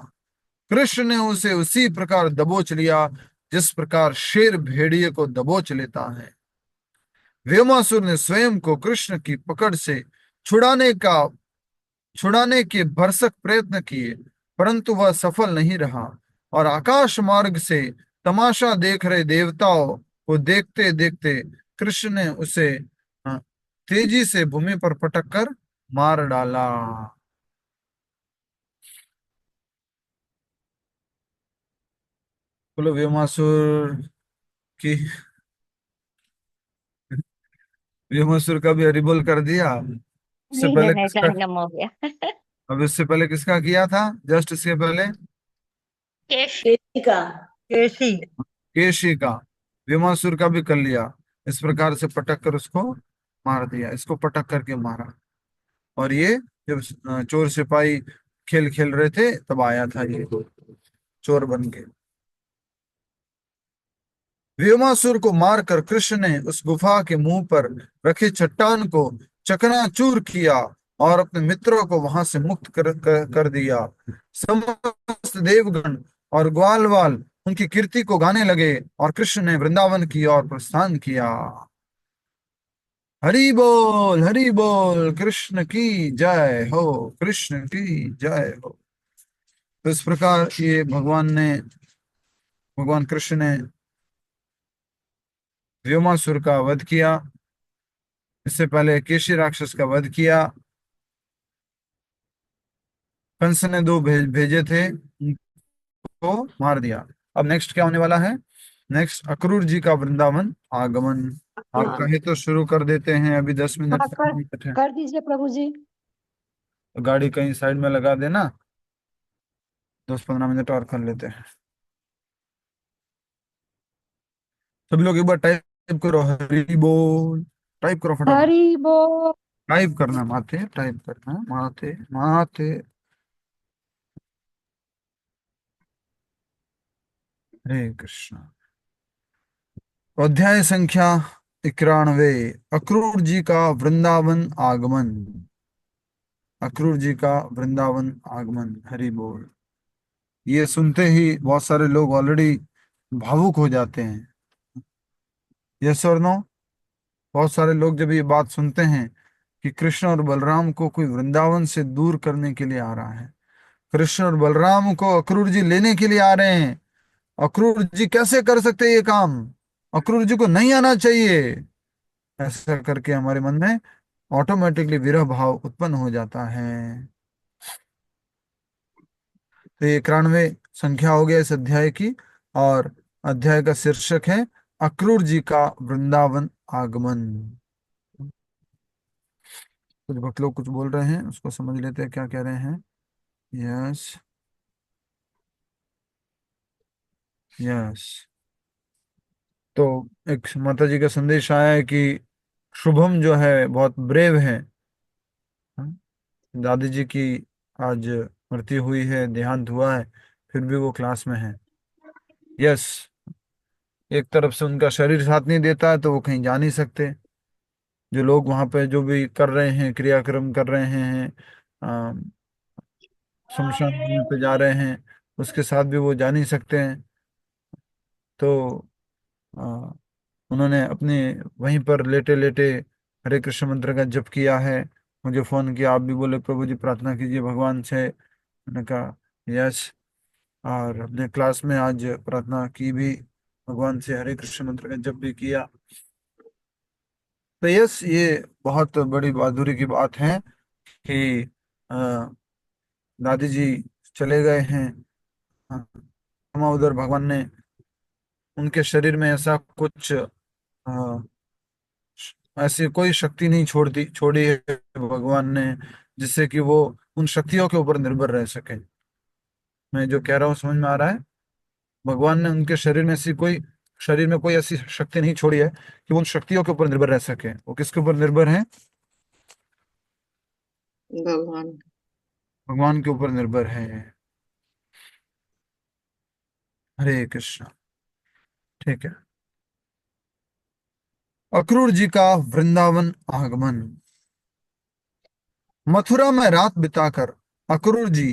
कृष्ण ने उसे उसी प्रकार दबोच लिया जिस प्रकार शेर भेड़िए को दबोच लेता है। व्योमासुर ने स्वयं को कृष्ण की पकड़ से छुड़ाने का छुड़ाने के भरसक प्रयत्न किए, परंतु वह सफल नहीं रहा। और आकाश मार्ग से तमाशा देख रहे देवताओं को देखते देखते कृष्ण ने उसे अ, तेजी से भूमि पर पटक कर मार डाला। बोलो व्योमासुर की। व्योमासुर का भी हरिबोल कर दिया। इससे नहीं पहले रहने का किसका? नियम हो गया। अब इससे पहले किसका किया था? जस्ट इसके पहले केश केसी का। केसी। केशी का। भीमासुर का भी कर लिया। इस प्रकार से पटक कर उसको मार दिया, इसको पटक करके मारा। और ये जब चोर सिपाही खेल खेल रहे थे तब आया था ये चोर बन के। भीमासुर को मारकर कृष्ण ने उस गुफा के मुंह पर रखे चट्टान को चकनाचूर किया और अपने मित्रों को वहां से मुक्त कर दिया। समस्त देवगण और ग्वालवाल उनकी कीर्ति को गाने लगे और कृष्ण ने वृंदावन की ओर प्रस्थान किया। हरि बोल, कृष्ण की जय हो, कृष्ण की जय हो। तो इस प्रकार ये भगवान कृष्ण ने व्योमासुर का वध किया। इससे पहले केशी राक्षस का वध किया। कंस ने दो भेजे थे, उनको मार दिया। अब नेक्स्ट क्या होने वाला है? नेक्स्ट अक्रूर जी का वृंदावन आगमन। आप हाँ। कहे तो शुरू कर देते हैं, अभी 10 मिनट हाँ, है। कर दीजिए प्रभु जी। तो गाड़ी कहीं साइड में लगा देना, 10-15 मिनट और कर लेते हैं। सभी लोग एक बार टाइप करो, हरि बोल। टाइप करो फटाफट। हरि बोल। टाइप करना माथे, टाइप करना माथे माथे। हरे कृष्ण। अध्याय संख्या 91, अक्रूर जी का वृंदावन आगमन। अक्रूर जी का वृंदावन आगमन, हरि बोल। ये सुनते ही बहुत सारे लोग ऑलरेडी भावुक हो जाते हैं। यस और नो? बहुत सारे लोग जब ये बात सुनते हैं कि कृष्ण और बलराम को कोई वृंदावन से दूर करने के लिए आ रहा है, कृष्ण और बलराम को अक्रूर जी लेने के लिए आ रहे हैं, अक्रूर जी कैसे कर सकते हैं ये काम? अक्रूर जी को नहीं आना चाहिए। ऐसा करके हमारे मन में ऑटोमेटिकली विरह भाव उत्पन्न हो जाता है। तो ये 91 संख्या हो गया इस अध्याय की। और अध्याय का शीर्षक है अक्रूर जी का वृंदावन आगमन। कुछ भक्त लोग कुछ बोल रहे हैं, उसको समझ लेते हैं क्या कह रहे हैं। Yes, yes. तो एक माता जी का संदेश आया है कि शुभम जो है बहुत ब्रेव है। हाँ, दादी जी की आज मृत्यु हुई है, देहांत हुआ है, फिर भी वो क्लास में है। यस, एक तरफ से उनका शरीर साथ नहीं देता है तो वो कहीं जा नहीं सकते। जो लोग वहां पे जो भी कर रहे हैं, क्रियाक्रम कर रहे हैं, शमशान भूमि पे जा रहे हैं, उसके साथ भी वो जा नहीं सकते हैं। तो आ, उन्होंने अपने वहीं पर लेटे लेटे हरे कृष्ण मंत्र का जप किया है। मुझे फोन किया, आप भी बोले प्रभु जी प्रार्थना कीजिए भगवान से। मैंने कहा यस। और अपने क्लास में आज प्रार्थना की भी, भगवान से हरे कृष्ण मंत्र का जप भी किया। तो यस, ये बहुत बड़ी बहादुरी की बात है कि अ, दादी जी चले गए हैं। हाँ, हम उधर भगवान ने उनके शरीर में ऐसा कुछ ऐसी कोई शक्ति नहीं छोड़ी है भगवान ने, जिससे कि वो उन शक्तियों के ऊपर निर्भर रह सके। मैं जो कह रहा हूँ समझ में आ रहा है? भगवान ने उनके शरीर में कोई ऐसी शक्ति नहीं छोड़ी है कि वो उन शक्तियों के ऊपर निर्भर रह सके। वो किसके ऊपर निर्भर है? भगवान। भगवान के ऊपर निर्भर है। हरे कृष्णा। ठीक है। अक्रूर जी का वृंदावन आगमन। मथुरा में रात बिताकर अक्रूर जी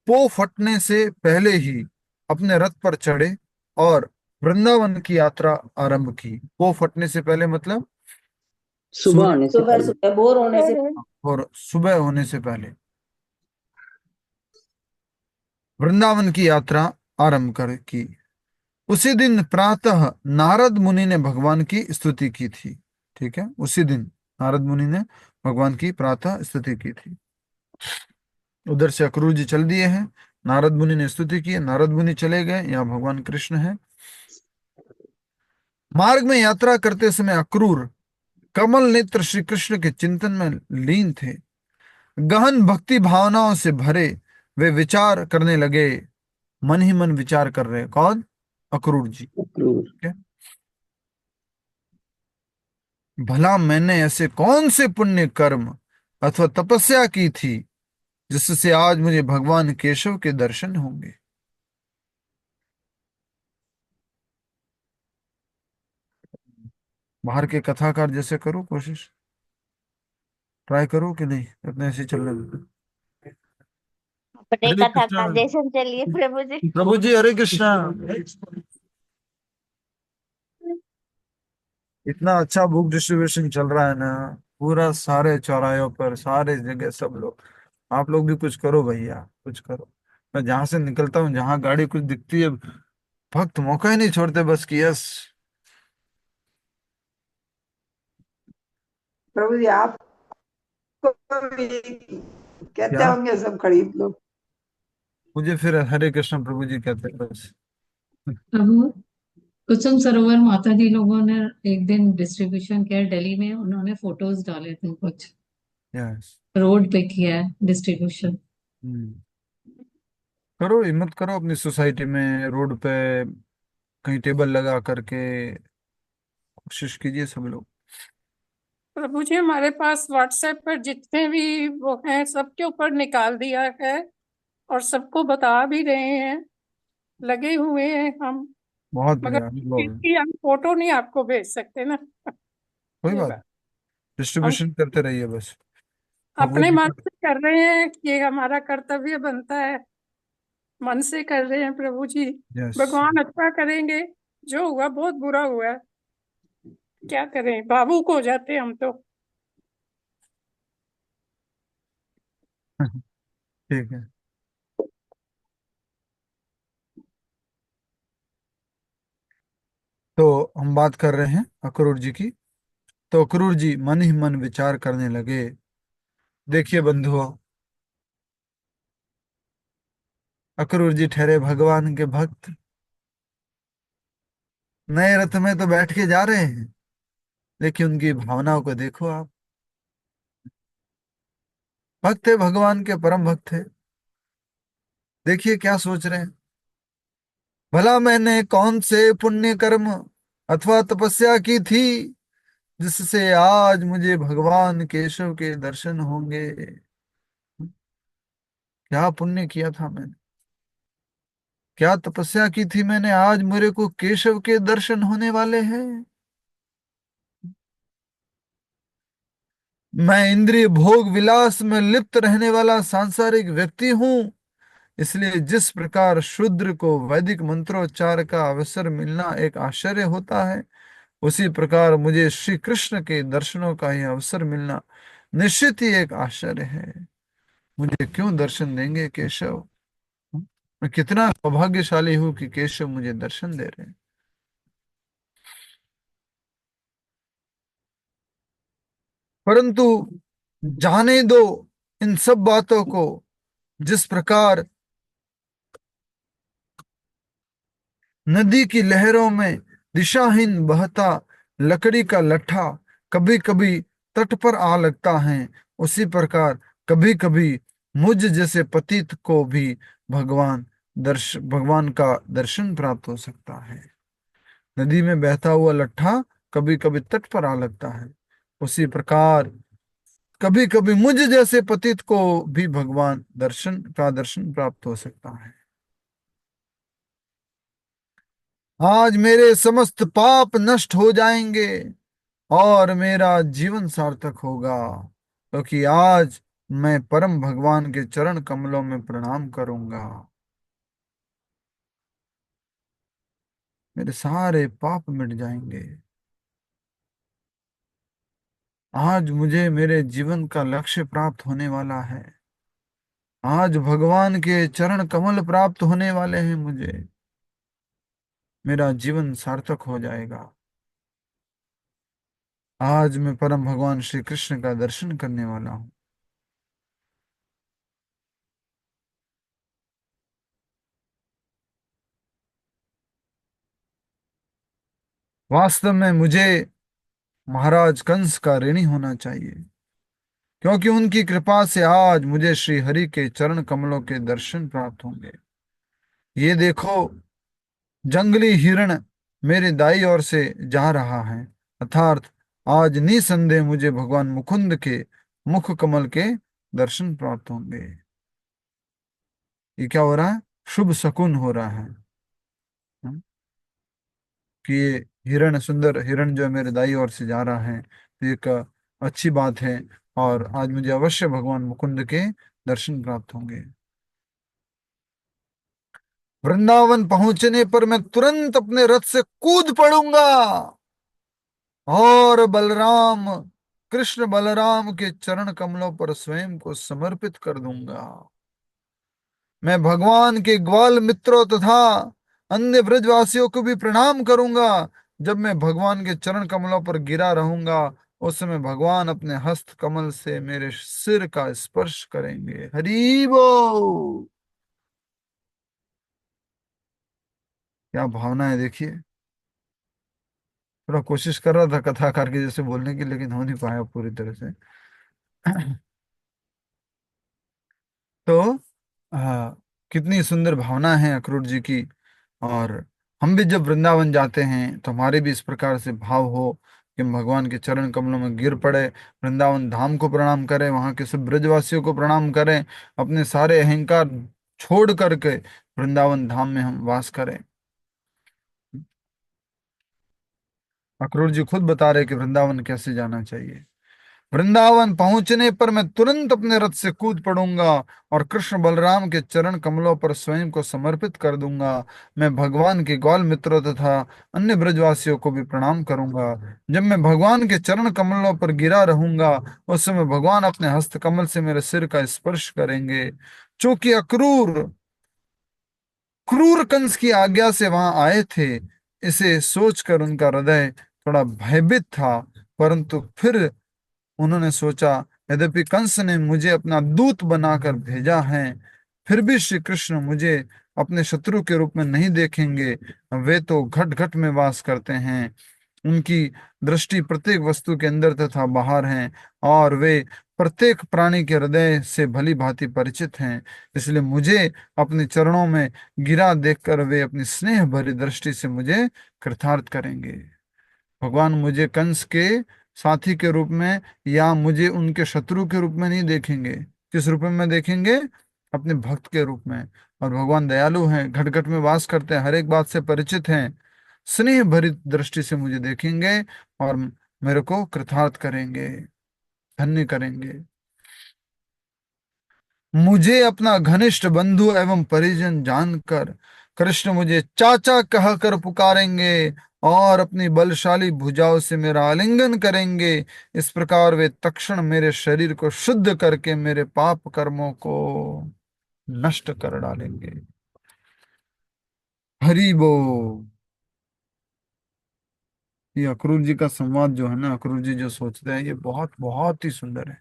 पो फटने से पहले ही अपने रथ पर चढ़े और वृंदावन की यात्रा आरंभ की। पो फटने से पहले मतलब सुबह सूर्य, होने से सुबह पहले। सुबह भोर होने से और सुबह होने से पहले वृंदावन की यात्रा आरंभ कर की। उसी दिन प्रातः नारद मुनि ने भगवान की स्तुति की थी। ठीक है, उसी दिन नारद मुनि ने भगवान की प्रातः स्तुति की थी। उधर से अक्रूर जी चल दिए हैं, नारद मुनि ने स्तुति की, नारद मुनि चले गए, यहाँ भगवान कृष्ण है। मार्ग में यात्रा करते समय अक्रूर कमल नेत्र श्री कृष्ण के चिंतन में लीन थे। गहन भक्ति भावनाओं से भरे वे विचार करने लगे। मन ही मन विचार कर रहे, कौन? अक्रूर जी। अक्रूर। ठीक है? भला मैंने ऐसे कौन से पुण्य कर्म अथवा तपस्या की थी जिससे आज मुझे भगवान केशव के दर्शन होंगे। बाहर के कथाकार जैसे करो कोशिश, ट्राई करो कि नहीं, इतने ऐसे ही चलने दो। अपने हरे कथा कृष्णा। का देशन चलिए प्रभु जी। प्रभु जी हरे कृष्णा। इतना अच्छा बुक डिस्ट्रीब्यूशन चल रहा है ना, पूरा सारे चौराहों पर, सारे जगह सब लोग। आप लोग भी कुछ करो भैया, कुछ करो। मैं जहां से निकलता हूँ, जहां गाड़ी कुछ दिखती है, भक्त मौका ही नहीं छोड़ते बस कि यस। प्रभु जी आपको भी कहते क्या? होंगे सब खरीद लो। मुझे फिर हरे कृष्ण प्रभु जी कहते हैं बस। प्रभु कुसुम सरोवर माता जी लोगों ने एक दिन डिस्ट्रीब्यूशन किया दिल्ली में, उन्होंने फोटोज डाले थे, कुछ यस। रोड पे किया है डिस्ट्रीब्यूशन। करो, हिम्मत करो, अपनी सोसाइटी में, रोड पे कहीं टेबल लगा करके कोशिश कीजिए सब लोग। प्रभु जी हमारे पास व्हाट्सएप पर जितने भी वो हैं सबके ऊपर निकाल दिया है और सबको बता भी रहे हैं, लगे हुए हैं हम। बहुत मगर बढ़िया, हम लोग इसकी हम फोटो नहीं आपको भेज सकते ना। कोई ये बात, बात हम डिस्ट्रीब्यूशन करते रहिए बस। भगवत अपने मन गीता। से कर रहे हैं, ये हमारा कर्तव्य बनता है, मन से कर रहे हैं प्रभु जी। यस। भगवान अच्छा करेंगे। जो हुआ बहुत बुरा हुआ है, क्या करें, भावुक हो जाते हम तो। ठीक है। तो हम बात कर रहे हैं अक्रूर जी की। तो अक्रूर जी मन ही मन विचार करने लगे। देखिए बंधुओं, अक्रूर जी ठहरे भगवान के भक्त। नए रथ में तो बैठ के जा रहे हैं, लेकिन उनकी भावनाओं को देखो आप। भक्त थे, भगवान के परम भक्त थे। देखिए क्या सोच रहे हैं। भला मैंने कौन से पुण्य कर्म अथवा तपस्या की थी जिससे आज मुझे भगवान केशव के दर्शन होंगे। क्या पुण्य किया था मैंने, क्या तपस्या की थी मैंने, आज मेरे को केशव के दर्शन होने वाले हैं। मैं इंद्रिय भोग विलास में लिप्त रहने वाला सांसारिक व्यक्ति हूं। इसलिए जिस प्रकार शूद्र को वैदिक मंत्रोच्चार का अवसर मिलना एक आश्चर्य होता है, उसी प्रकार मुझे श्री कृष्ण के दर्शनों का ही अवसर मिलना निश्चित ही एक आश्चर्य है। मुझे क्यों दर्शन देंगे केशव। मैं कितना सौभाग्यशाली हूं कि केशव मुझे दर्शन दे रहे हैं। परंतु जाने दो इन सब बातों को। जिस प्रकार नदी की लहरों में दिशाहीन बहता लकड़ी का लट्ठा कभी कभी तट पर आ लगता है, उसी प्रकार कभी कभी मुझ जैसे पतित को भी भगवान का दर्शन प्राप्त हो सकता है। नदी में बहता हुआ लट्ठा कभी कभी तट पर आ लगता है, उसी प्रकार कभी कभी मुझ जैसे पतित को भी भगवान दर्शन प्राप्त हो सकता है। आज मेरे समस्त पाप नष्ट हो जाएंगे और मेरा जीवन सार्थक होगा, क्योंकि आज मैं परम भगवान के चरण कमलों में प्रणाम करूंगा। मेरे सारे पाप मिट जाएंगे। आज मुझे मेरे जीवन का लक्ष्य प्राप्त होने वाला है। आज भगवान के चरण कमल प्राप्त होने वाले हैं मुझे। मेरा जीवन सार्थक हो जाएगा। आज मैं परम भगवान श्री कृष्ण का दर्शन करने वाला हूं। वास्तव में मुझे महाराज कंस का ऋणी होना चाहिए, क्योंकि उनकी कृपा से आज मुझे श्री हरि के चरण कमलों के दर्शन प्राप्त होंगे। ये देखो, जंगली हिरण मेरे दाई ओर से जा रहा है, अर्थात आज निसंदेह मुझे भगवान मुकुंद के मुख कमल के दर्शन प्राप्त होंगे। ये क्या हो रहा है, शुभ शकुन हो रहा है। हम्म, कि ये हिरण, सुंदर हिरण जो है मेरे दाई ओर से जा रहा है, तो एक अच्छी बात है। और आज मुझे अवश्य भगवान मुकुंद के दर्शन प्राप्त होंगे। वृंदावन पहुंचने पर मैं तुरंत अपने रथ से कूद पड़ूंगा और कृष्ण बलराम के चरण कमलों पर स्वयं को समर्पित कर दूंगा। मैं भगवान के ग्वाल मित्रों तथा अन्य ब्रजवासियों को भी प्रणाम करूंगा। जब मैं भगवान के चरण कमलों पर गिरा रहूंगा, उस समय भगवान अपने हस्त कमल से मेरे सिर का स्पर्श करेंगे। हरि बोल। क्या भावना है देखिए। थोड़ा कोशिश कर रहा था कथाकार के जैसे बोलने की, लेकिन हो नहीं पाया पूरी तरह से। तो कितनी सुंदर भावना है अक्रूर जी की। और हम भी जब वृंदावन जाते हैं तो हमारे भी इस प्रकार से भाव हो कि हम भगवान के चरण कमलों में गिर पड़े, वृंदावन धाम को प्रणाम करें, वहां के सब ब्रजवासियों को प्रणाम करें, अपने सारे अहंकार छोड़ करके वृंदावन धाम में हम वास करें। अक्रूर जी खुद बता रहे कि वृंदावन कैसे जाना चाहिए। वृंदावन पहुंचने पर मैं तुरंत अपने रथ से कूद पड़ूंगा और कृष्ण बलराम के चरण कमलों पर स्वयं को समर्पित कर दूंगा। मैं भगवान के ग्वाल मित्रों तथा अन्य ब्रजवासियों को भी प्रणाम करूंगा। जब मैं भगवान के चरण कमलों पर गिरा रहूंगा, उस समय भगवान अपने हस्त कमल से मेरे सिर का स्पर्श करेंगे। चूंकि क्रूर कंस की आज्ञा से वहां आए थे, इसे सोचकर उनका हृदय थोड़ा भयभीत था, परंतु फिर उन्होंने सोचा, यद्यपि कंस ने मुझे अपना दूत बनाकर भेजा है, फिर भी श्री कृष्ण मुझे अपने शत्रु के रूप में नहीं देखेंगे। वे तो घट घट में वास करते हैं, उनकी दृष्टि प्रत्येक वस्तु के अंदर तथा बाहर है, और वे प्रत्येक प्राणी के हृदय से भली भांति परिचित हैं। इसलिए मुझे अपने चरणों में गिरा देखकर वे अपनी स्नेह भरी दृष्टि से मुझे कृतार्थ करेंगे। भगवान मुझे कंस के साथी के रूप में या मुझे उनके शत्रु के रूप में नहीं देखेंगे। किस रूप में देखेंगे? अपने भक्त के रूप में। और भगवान दयालु हैं, घट घट में वास करते हैं, हर एक बात से परिचित हैं, स्नेह भरी दृष्टि से मुझे देखेंगे और मेरे को कृतार्थ करेंगे, धन्य करेंगे। मुझे अपना घनिष्ठ बंधु एवं परिजन जानकर कृष्ण मुझे चाचा कहकर पुकारेंगे और अपनी बलशाली भुजाओं से मेरा आलिंगन करेंगे। इस प्रकार वे तक्षण मेरे शरीर को शुद्ध करके मेरे पाप कर्मों को नष्ट कर डालेंगे। हरि बोल। ये अक्रूर जी का संवाद जो है ना, अक्रूर जी जो सोचते हैं, ये बहुत बहुत ही सुंदर है।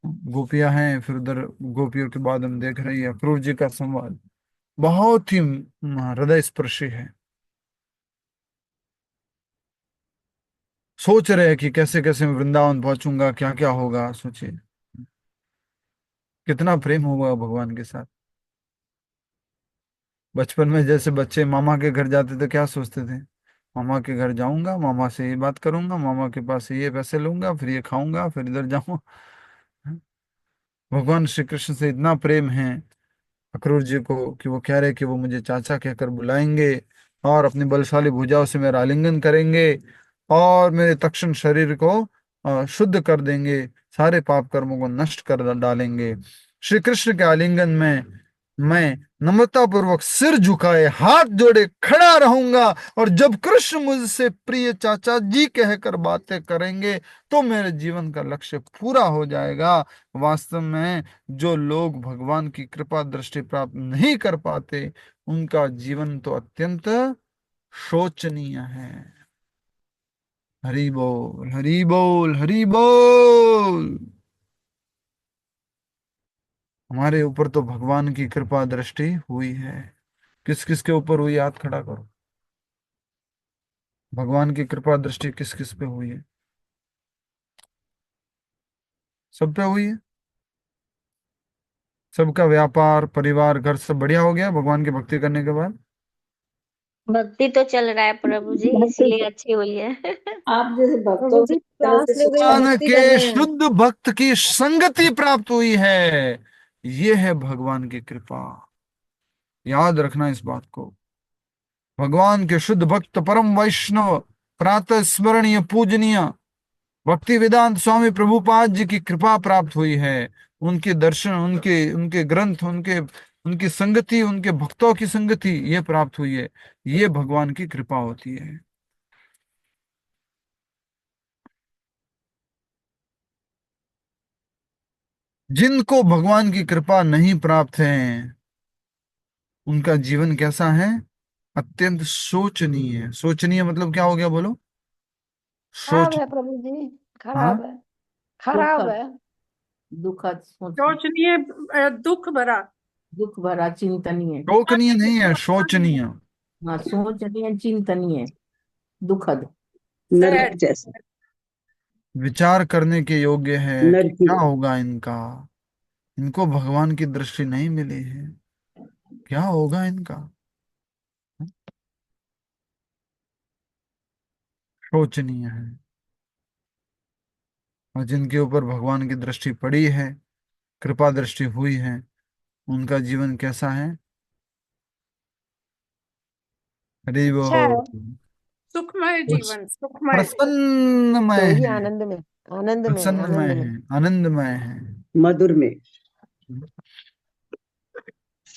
गोपियां हैं, फिर उधर गोपियों के बाद हम देख रहे हैं अक्रूर जी का संवाद बहुत ही हृदय स्पर्शी है। सोच रहे हैं कि कैसे कैसे मैं वृंदावन पहुंचूंगा, क्या क्या होगा। सोचिए कितना प्रेम होगा भगवान के साथ। बचपन में जैसे बच्चे मामा के घर जाते तो क्या सोचते थे, मामा के घर जाऊंगा, मामा से ये बात करूंगा, मामा के पास से ये पैसे लूंगा, फिर ये खाऊंगा, फिर इधर जाऊंगा। भगवान श्री कृष्ण से इतना प्रेम है अक्रूर जी को कि वो कह रहे कि वो मुझे चाचा कहकर बुलाएंगे और अपनी बलशाली भुजाओं से मेरा आलिंगन करेंगे और मेरे तक्षण शरीर को शुद्ध कर देंगे, सारे पाप कर्मों को नष्ट कर डालेंगे। श्री कृष्ण के आलिंगन में मैं नम्रता पूर्वक सिर झुकाए हाथ जोड़े खड़ा रहूंगा, और जब कृष्ण मुझसे प्रिय चाचा जी कहकर बातें करेंगे तो मेरे जीवन का लक्ष्य पूरा हो जाएगा। वास्तव में जो लोग भगवान की कृपा दृष्टि प्राप्त नहीं कर पाते, उनका जीवन तो अत्यंत शोचनीय है। हरि बोल, हरि बोल, हरि बोल। हमारे ऊपर तो भगवान की कृपा दृष्टि हुई है। किस किस के ऊपर हुई? हाथ खड़ा करो। भगवान की कृपा दृष्टि किस किस पे हुई है? सब पे हुई है। सबका व्यापार, परिवार, घर सब बढ़िया हो गया भगवान की भक्ति करने के बाद। भक्ति तो चल रहा है प्रभु जी, इसीलिए अच्छी हुई है। आप जैसे भक्तों प्रभु की जी तरह क्लास से ले रहे हैं, भगवान भक्ति कर के रहे हैं। शुद्ध भक्त की संगति प्राप्त हुई है। ये है भगवान की कृपा। याद रखना इस बात को। भगवान के शुद्ध भक्त परम वैष्णव प्रातः स्मरणीय पूजनीय भक्ति वेदांत स्वामी प्रभुपाद जी की कृपा प्राप्त हुई है। उनके दर्शन, उनके उनके ग्रंथ, उनकी संगति, उनके भक्तों की संगति ये प्राप्त हुई है। ये भगवान की कृपा होती है। जिनको भगवान की कृपा नहीं प्राप्त है, उनका जीवन कैसा है? अत्यंत शोचनीय। शोचनीय मतलब क्या हो गया बोलो? खराब सोच। है प्रभु जी, हाँ, खराब है, खराब है। दुखद सोचनीय, दुख भरा। दुख भरा, चिंतनीय। शोकनीय नहीं है, शोचनीय। हाँ, सोचनीय, चिंतनीय, दुखद। नरक जैसा। विचार करने के योग्य है कि नरकी। क्या होगा इनका। इनको भगवान की दृष्टि नहीं मिली है, क्या होगा इनका। शोचनीय है। और जिनके ऊपर भगवान की दृष्टि पड़ी है, कृपा दृष्टि हुई है, उनका जीवन कैसा है? हरि अच्छा है। बोल। सुखमय कुछ जीवन, सुखमय। प्रसन्नमय तो ये है, आनंद में, आनंद में, प्रसन्नमय आनंद है, में। आनंदमय है। मधुर में।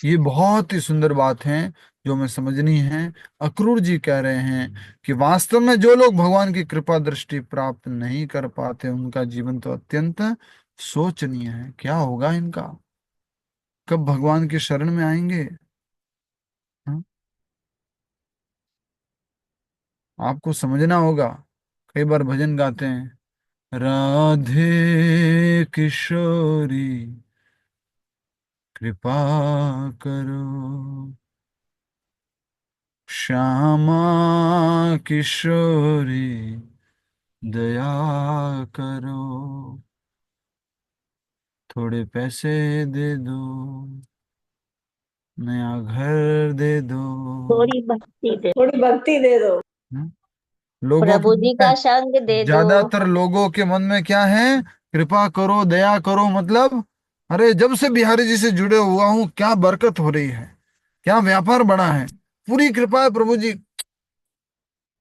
ये बहुत ही सुंदर बात है जो हमें समझनी है। अक्रूर जी कह रहे हैं कि वास्तव में जो लोग भगवान की कृपा दृष्टि प्राप्त नहीं कर पाते, उनका जीवन तो अत्यंत शोचनीय है। क्या होगा इनका? कब भगवान की शरण में आएंगे? हाँ? आपको समझना होगा। कई बार भजन गाते हैं, राधे किशोरी कृपा करो, श्यामा किशोरी दया करो, थोड़े पैसे दे दो, नया घर दे दो। थोड़ी भक्ति दे, थोड़ी भक्ति दे दो। हम्म? लोगों के प्रभु मन जी में, का संग दे दो। ज्यादातर लोगों के मन में क्या है? कृपा करो, दया करो, मतलब अरे जब से बिहारी जी से जुड़े हुआ हूं क्या बरकत हो रही है, क्या व्यापार बढ़ा है, पूरी कृपा है प्रभु जी,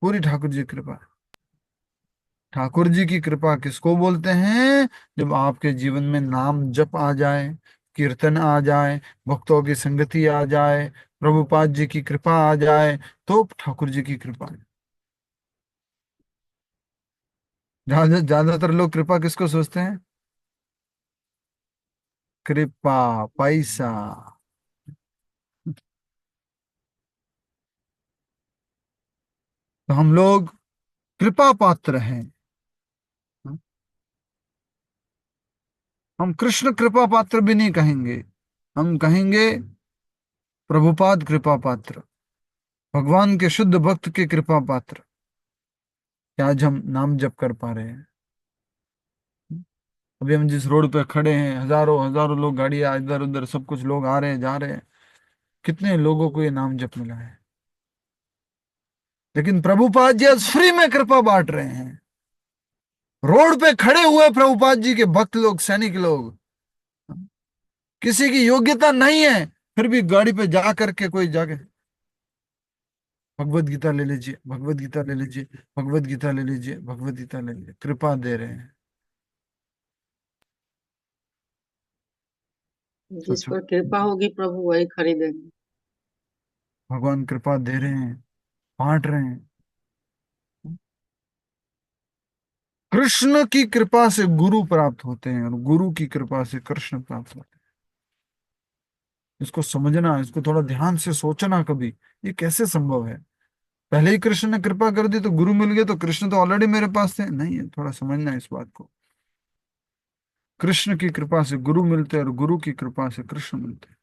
पूरी ठाकुर जी की कृपा। ठाकुर जी की कृपा किसको बोलते हैं? जब आपके जीवन में नाम जप आ जाए, कीर्तन आ जाए, भक्तों की संगति आ जाए, प्रभुपाद जी की कृपा आ जाए, तो ठाकुर जी की कृपा है। ज्यादातर लोग कृपा किसको सोचते हैं? कृपा, पैसा। तो हम लोग कृपा पात्र हैं। हम कृष्ण कृपा पात्र भी नहीं कहेंगे, हम कहेंगे प्रभुपाद कृपा पात्र, भगवान के शुद्ध भक्त के कृपा पात्र, कि आज हम नाम जप कर पा रहे हैं। अभी हम जिस रोड पे खड़े हैं, हजारों हजारों लोग, गाड़ियां इधर उधर, सब कुछ लोग आ रहे हैं जा रहे हैं, कितने लोगों को ये नाम जप मिला है। लेकिन प्रभुपाद जी आज फ्री में कृपा बांट रहे हैं। रोड पे खड़े हुए प्रभुपाद जी के भक्त लोग, सैनिक लोग, किसी की योग्यता नहीं है, फिर भी गाड़ी पे जा करके कोई जाके भगवत गीता ले लीजिए, भगवत गीता ले लीजिए, भगवत गीता ले लीजिए, भगवत गीता ले लीजिए, कृपा दे रहे हैं। जिस सोचो, पर कृपा होगी प्रभु वही खरीदेंगे। भगवान कृपा दे रहे हैं, बांट रहे हैं। कृष्ण की कृपा से गुरु प्राप्त होते हैं और गुरु की कृपा से कृष्ण प्राप्त होते हैं। इसको समझना, इसको थोड़ा ध्यान से सोचना कभी, ये कैसे संभव है? पहले ही कृष्ण ने कृपा कर दी तो गुरु मिल गए, तो कृष्ण तो ऑलरेडी मेरे पास थे? नहीं है, थोड़ा समझना है इस बात को। कृष्ण की कृपा से गुरु मिलते हैं और गुरु की कृपा से कृष्ण मिलते हैं।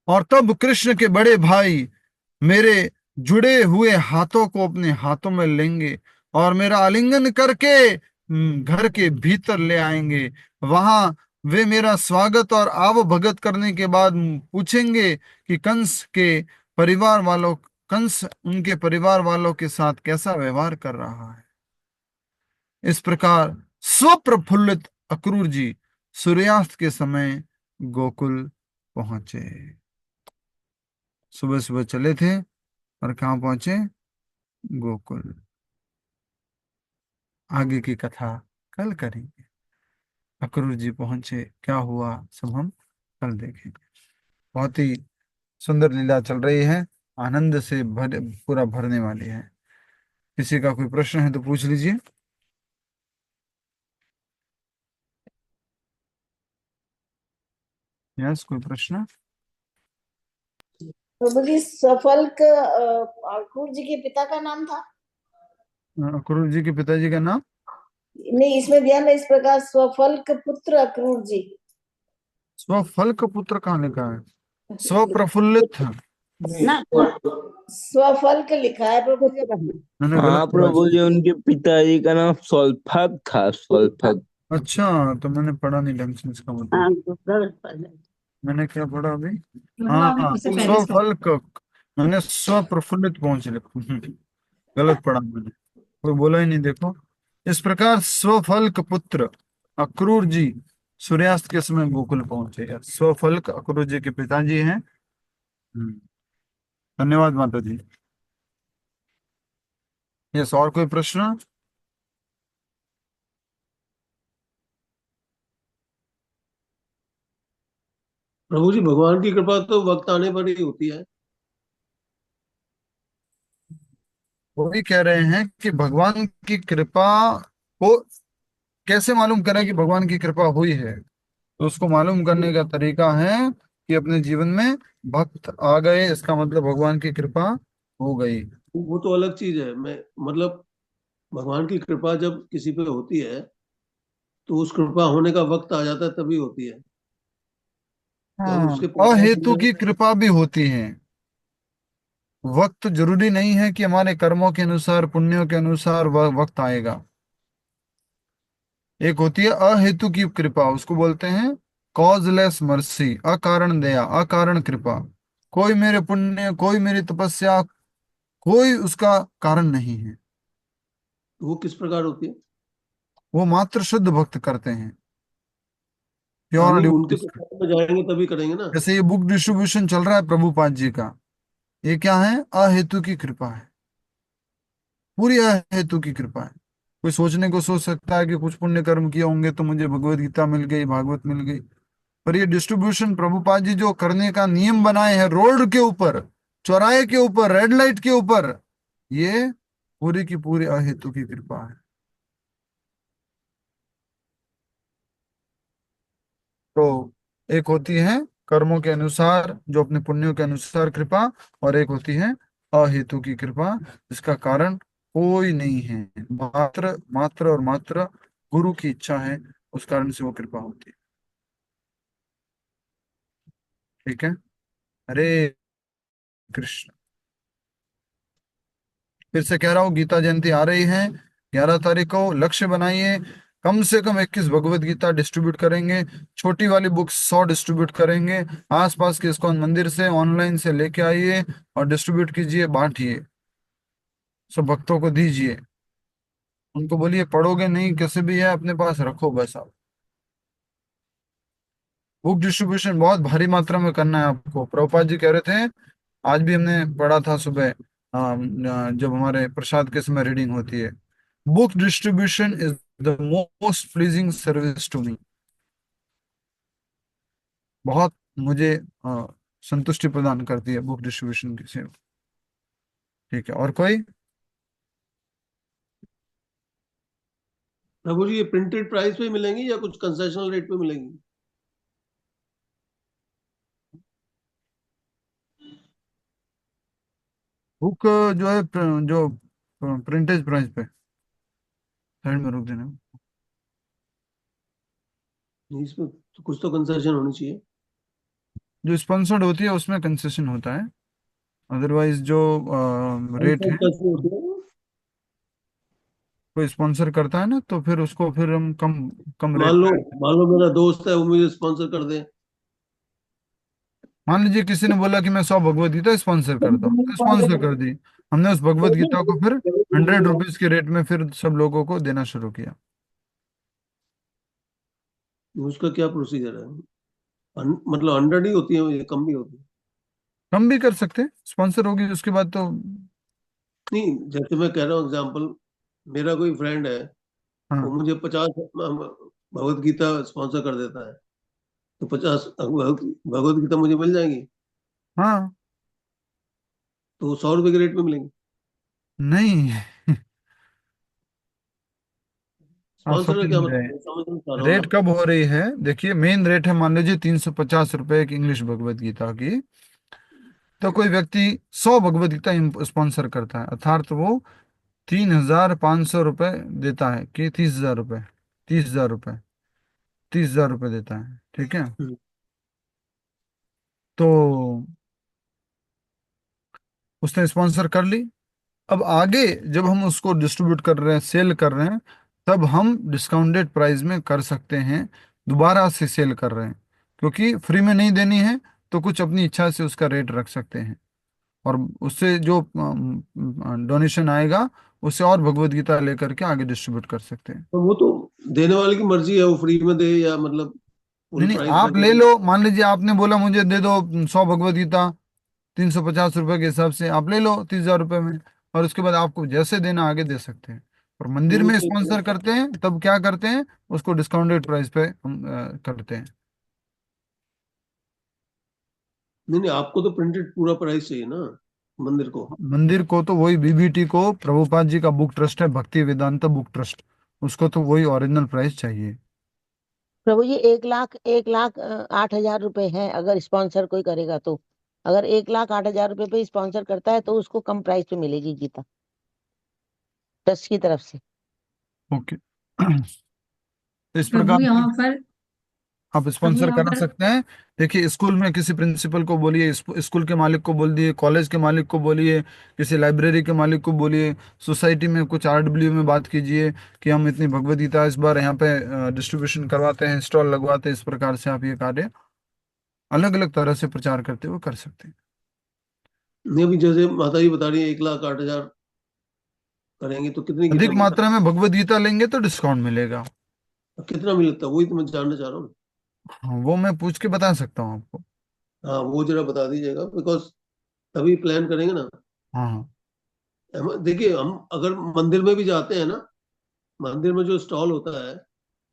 और तब कृष्ण के बड़े भाई मेरे जुड़े हुए हाथों को अपने हाथों में लेंगे और मेरा आलिंगन करके घर के भीतर ले आएंगे। वहां वे मेरा स्वागत और आव भगत करने के बाद पूछेंगे कि कंस उनके परिवार वालों के साथ कैसा व्यवहार कर रहा है। इस प्रकार स्वप्रफुल्लित अक्रूर जी सूर्यास्त के समय गोकुल पहुंचे। सुबह सुबह चले थे और कहाँ पहुंचे? गोकुल। आगे की कथा कल करेंगे। अक्रूर जी पहुंचे, क्या हुआ सब हम कल देखेंगे। बहुत ही सुंदर लीला चल रही है, आनंद से पूरा भरने वाली है। किसी का कोई प्रश्न है तो पूछ लीजिए। यस, कोई प्रश्न? प्रभु जी, सफल अक्रूर जी के पिता का नाम था? अक्रूर जी के पिताजी का नाम? नहीं, इसमें ध्यान है, इस प्रकार स्वफल्क पुत्र अक्रूर जी। स्वफल का पुत्र कहाँ लिखा है? स्वप्रफुल्लित ना, स्वफल्क लिखा है प्रभु जी। मैंने हाँ गलत पढ़ा प्रभु इसको। जी, उनके पिताजी का नाम स्वल्पक था, स्वल्पक। अच्छा, तो मैंने पढ़ा नहीं ढंग से, इसका मतलब मैंने क्या पढ़ा अभी? मतलब आपने हाँ, उससे पहले स्टॉप। स्वफल का, मैंने स्वप्रफुल्लित पहुंच लिखा। गलत पढ़ा मैंने, कोई बोला ही नहीं। देखो, इस प्रकार स्वफल्क पुत्र अक्रूर जी सूर्यास्त के समय गोकुल पहुंचे। स्वफल्क अक्रूर जी के पिताजी हैं। धन्यवाद माता जी। यस, और कोई प्रश्न? प्रभु जी, भगवान की कृपा तो वक्त आने पर ही होती है। वो भी कह रहे हैं कि भगवान की कृपा को कैसे मालूम करें कि भगवान की कृपा हुई है? तो उसको मालूम करने का तरीका है कि अपने जीवन में भक्त आ गए, इसका मतलब भगवान की कृपा हो गई। वो तो अलग चीज है। मैं मतलब भगवान की कृपा जब किसी पे होती है तो उस कृपा होने का वक्त आ जाता है, तभी होती है। तो अगर हाँ, उसके पहले अहेतु की कृपा भी होती है। वक्त जरूरी नहीं है कि हमारे कर्मों के अनुसार, पुण्यों के अनुसार वक्त आएगा। एक होती है अहेतु की कृपा, उसको बोलते हैं कॉजलेस मर्सी, अकारण दया, अकारण कृपा। कोई मेरे पुण्य, कोई मेरी तपस्या, कोई उसका कारण नहीं है। तो वो किस प्रकार होती है? वो मात्र शुद्ध भक्त करते हैं, हाँ, प्योर नहीं उनके डिवोटीज। प्रकार में जाएंगे तभी करेंगे ना। जैसे ये बुक डिस्ट्रीब्यूशन चल रहा है प्रभुपाद जी का, ये क्या है? अहेतु की कृपा है, पूरी अहेतु की कृपा है। कोई सोचने को सोच सकता है कि कुछ पुण्य कर्म किए होंगे तो मुझे भगवत गीता मिल गई, भागवत मिल गई। पर ये डिस्ट्रीब्यूशन प्रभुपाद जी जो करने का नियम बनाए हैं, रोड के ऊपर, चौराहे के ऊपर, रेड लाइट के ऊपर, ये पूरी की पूरी अहेतु की कृपा है। तो एक होती है कर्मों के अनुसार, जो अपने पुण्यों के अनुसार कृपा, और एक होती है अहेतु की कृपा, जिसका कारण कोई नहीं है, मात्र मात्र और मात्र गुरु की इच्छा है, उस कारण से वो कृपा होती है। ठीक है। हरे कृष्ण। फिर से कह रहा हूँ, गीता जयंती आ रही है 11 तारीख को। लक्ष्य बनाइए, कम से कम 21 भगवत गीता डिस्ट्रीब्यूट करेंगे। छोटी वाली बुक्स 100 डिस्ट्रीब्यूट करेंगे। आसपास के इस्कॉन मंदिर से, ऑनलाइन से लेके आइए और डिस्ट्रीब्यूट कीजिए, बांटिए, सब भक्तों को दीजिए। उनको बोलिए पढ़ोगे नहीं, कैसे भी है अपने पास रखो बस। आप बुक डिस्ट्रीब्यूशन बहुत भारी मात्रा में करना है आपको। प्रभुपाद जी कह रहे थे, आज भी हमने पढ़ा था सुबह, जब हमारे प्रसाद के समय रीडिंग होती है, book distribution is the most pleasing service to me. बहुत मुझे संतुष्टि प्रदान करती है बुक डिस्ट्रीब्यूशन की सेवा। ठीक है, और कोई? प्रभु जी, ये प्रिंटेड प्राइस पे मिलेंगी या कुछ कंसेशनल रेट पे मिलेंगी? बुक जो है, जो प्रिंटेज प्राइस पे, साइड में रोक देना। नहीं, इसमें तो कुछ तो कंसेशन होनी चाहिए। जो स्पॉन्सर्ड होती है उसमें कंसेशन होता है, अदरवाइज जो रेट है, कैसे होती है? कोई स्पॉन्सर करता है ना, तो फिर उसको फिर हम कम कम मान रेट लो पे। मान लो मेरा दोस्त है, वो मुझे स्पॉन्सर कर दे। मान लीजिए किसी ने बोला कि मैं 100 भगवत गीता स्पॉन्सर करता हूँ, तो स्पॉन्सर कर दी। हमने उस भगवत गीता को फिर 100 रुपीज के रेट में फिर सब लोगों को देना शुरू किया। उसका क्या प्रोसीजर है? मतलब 100 ही होती है या कम भी होती है? कम भी कर सकते हैं, स्पॉन्सर होगी उसके बाद तो। नहीं, जैसे मैं कह रहा हूँ एग्जाम्पल, मेरा कोई फ्रेंड है, वो हाँ मुझे 50 भगवत गीता स्पॉन्सर कर देता है, तो 50 भगवत गीता मुझे मिल जाएंगी। हाँ। तो वो 100 रुपए के रेट में मिलेंगी। नहीं, आप स्पॉन्सर समझ का क्या नहीं रहे। मतलब है? समझ नहीं पा रहा हूँ रेट मैं। कब हो रही है? देखिए, मेन रेट है मान लीजिए 350 रुपए की इंग्लिश भगवत गीता की। तो कोई व्यक्ति 100 भगवत गीता स्पॉन्सर करता है, अर्थात वो 3,500 रुपये देता है, कि 30,000 रुपये, 30,000 रुपये, 30,000 रुपये देता है। ठीक है। हम्म। तो उसने स्पॉन्सर कर ली। अब आगे जब हम उसको डिस्ट्रीब्यूट कर रहे हैं, सेल कर रहे हैं, तब हम डिस्काउंटेड प्राइस में कर सकते हैं, दोबारा से सेल कर रहे हैं, क्योंकि फ्री में नहीं देनी है, तो कुछ अपनी इच्छा से उसका रेट रख सकते हैं, और उससे जो डोनेशन आएगा, उससे और भगवत गीता लेकर के आगे डिस्ट्रीब्यूट कर सकते हैं। तो वो तो देने वाले की मर्जी है, वो फ्री में दे या मतलब नहीं पूरी नहीं, प्राइस आप रखे ले तो। लो, मान लीजिए आपने बोला मुझे दे दो 100 भगवत गीता 350 रुपए के हिसाब से, आप ले लो 30,000 रुपए में, और उसके बाद आपको जैसे देना आगे दे सकते हैं। और मंदिर वो में तो स्पॉन्सर करते हैं तब क्या करते हैं, उसको डिस्काउंटेड प्राइस पे हम करते हैं। नहीं नहीं, आपको तो प्रिंटेड पूरा प्राइस चाहिए ना मंदिर को। मंदिर को तो वही, बीबीटी को, प्रभुपाद जी का बुक ट्रस्ट है, भक्ति वेदांता बुक ट्रस्ट, उसको तो वही ओरिजिनल प्राइस चाहिए। प्रभु जी 1,08,000 रुपए है, अगर स्पॉन्सर कोई करेगा तो। अगर 1,08,000 रुपए पे स्पॉन्सर करता है तो उसको कम प्राइस पे मिलेगी गीता ट्रस्ट की तरफ से। ओके। इस प्रभु प्रकार यहाँ पर आप प्रभु स्पॉन्सर यहाँ करा पर सकते हैं। देखिए, स्कूल में किसी प्रिंसिपल को बोलिए, स्कूल के मालिक को बोल दिए, कॉलेज के मालिक को बोलिए, किसी लाइब्रेरी के मालिक को बोलिए, सोसाइटी में कुछ RW में बात कीजिए कि हम इतनी भगवद गीता इस बार यहाँ पे डिस्ट्रीब्यूशन करवाते हैं, स्टॉल लगवाते हैं। इस प्रकार से आप ये कार्य अलग अलग तरह से प्रचार करते हुए कर सकते हैं। नहीं, अभी जैसे माता जी बता रही है 1,08,000 करेंगे तो कितनी गीता अधिक मिलता मात्रा में भगवद गीता लेंगे तो डिस्काउंट मिलेगा। है? कितना मिलता है वही तो मैं जानना चाह रहा हूँ। हाँ, वो मैं पूछ के बता सकता हूँ आपको। हाँ, वो जरा बता दीजिएगा, बिकॉज तभी प्लान करेंगे ना। हाँ हाँ। देखिए, हम अगर मंदिर में भी जाते हैं ना, मंदिर में जो स्टॉल होता है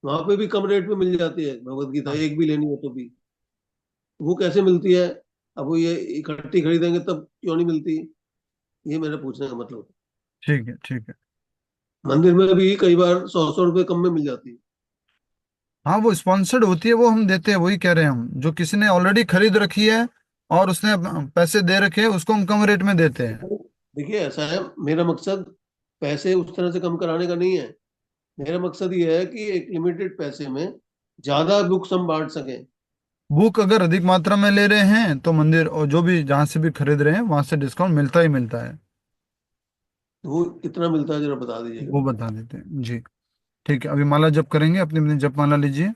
वहां पे भी कम रेट में मिल जाती है भगवत गीता, एक भी लेनी हो तो भी। वो कैसे मिलती है? अब वो ये इकट्ठी खरीदेंगे तब क्यों नहीं मिलती? ये मेरा पूछने का मतलब। ठीक है, ठीक है। मंदिर में भी कई बार 100-100 रुपए कम में मिल जाती है। हाँ, वो स्पॉन्सर्ड होती है, वो हम देते हैं। वही कह रहे हैं हम, जो किसी ने ऑलरेडी खरीद रखी है और उसने पैसे दे रखे हैं, उसको हम कम रेट में देते हैं। देखिए, ऐसा है, मेरा मकसद पैसे उस तरह से कम कराने का नहीं है। मेरा मकसद ये है कि एक लिमिटेड पैसे में ज्यादा बुक्स हम बांट सकें। बुक अगर अधिक मात्रा में ले रहे हैं तो मंदिर और जो भी जहाँ से भी खरीद रहे हैं वहां से डिस्काउंट मिलता ही मिलता है। तो वो कितना मिलता है जरा बता दीजिएगा। वो बता देते हैं जी। ठीक है, अभी माला जप करेंगे, अपनी अपनी जप माला लीजिए।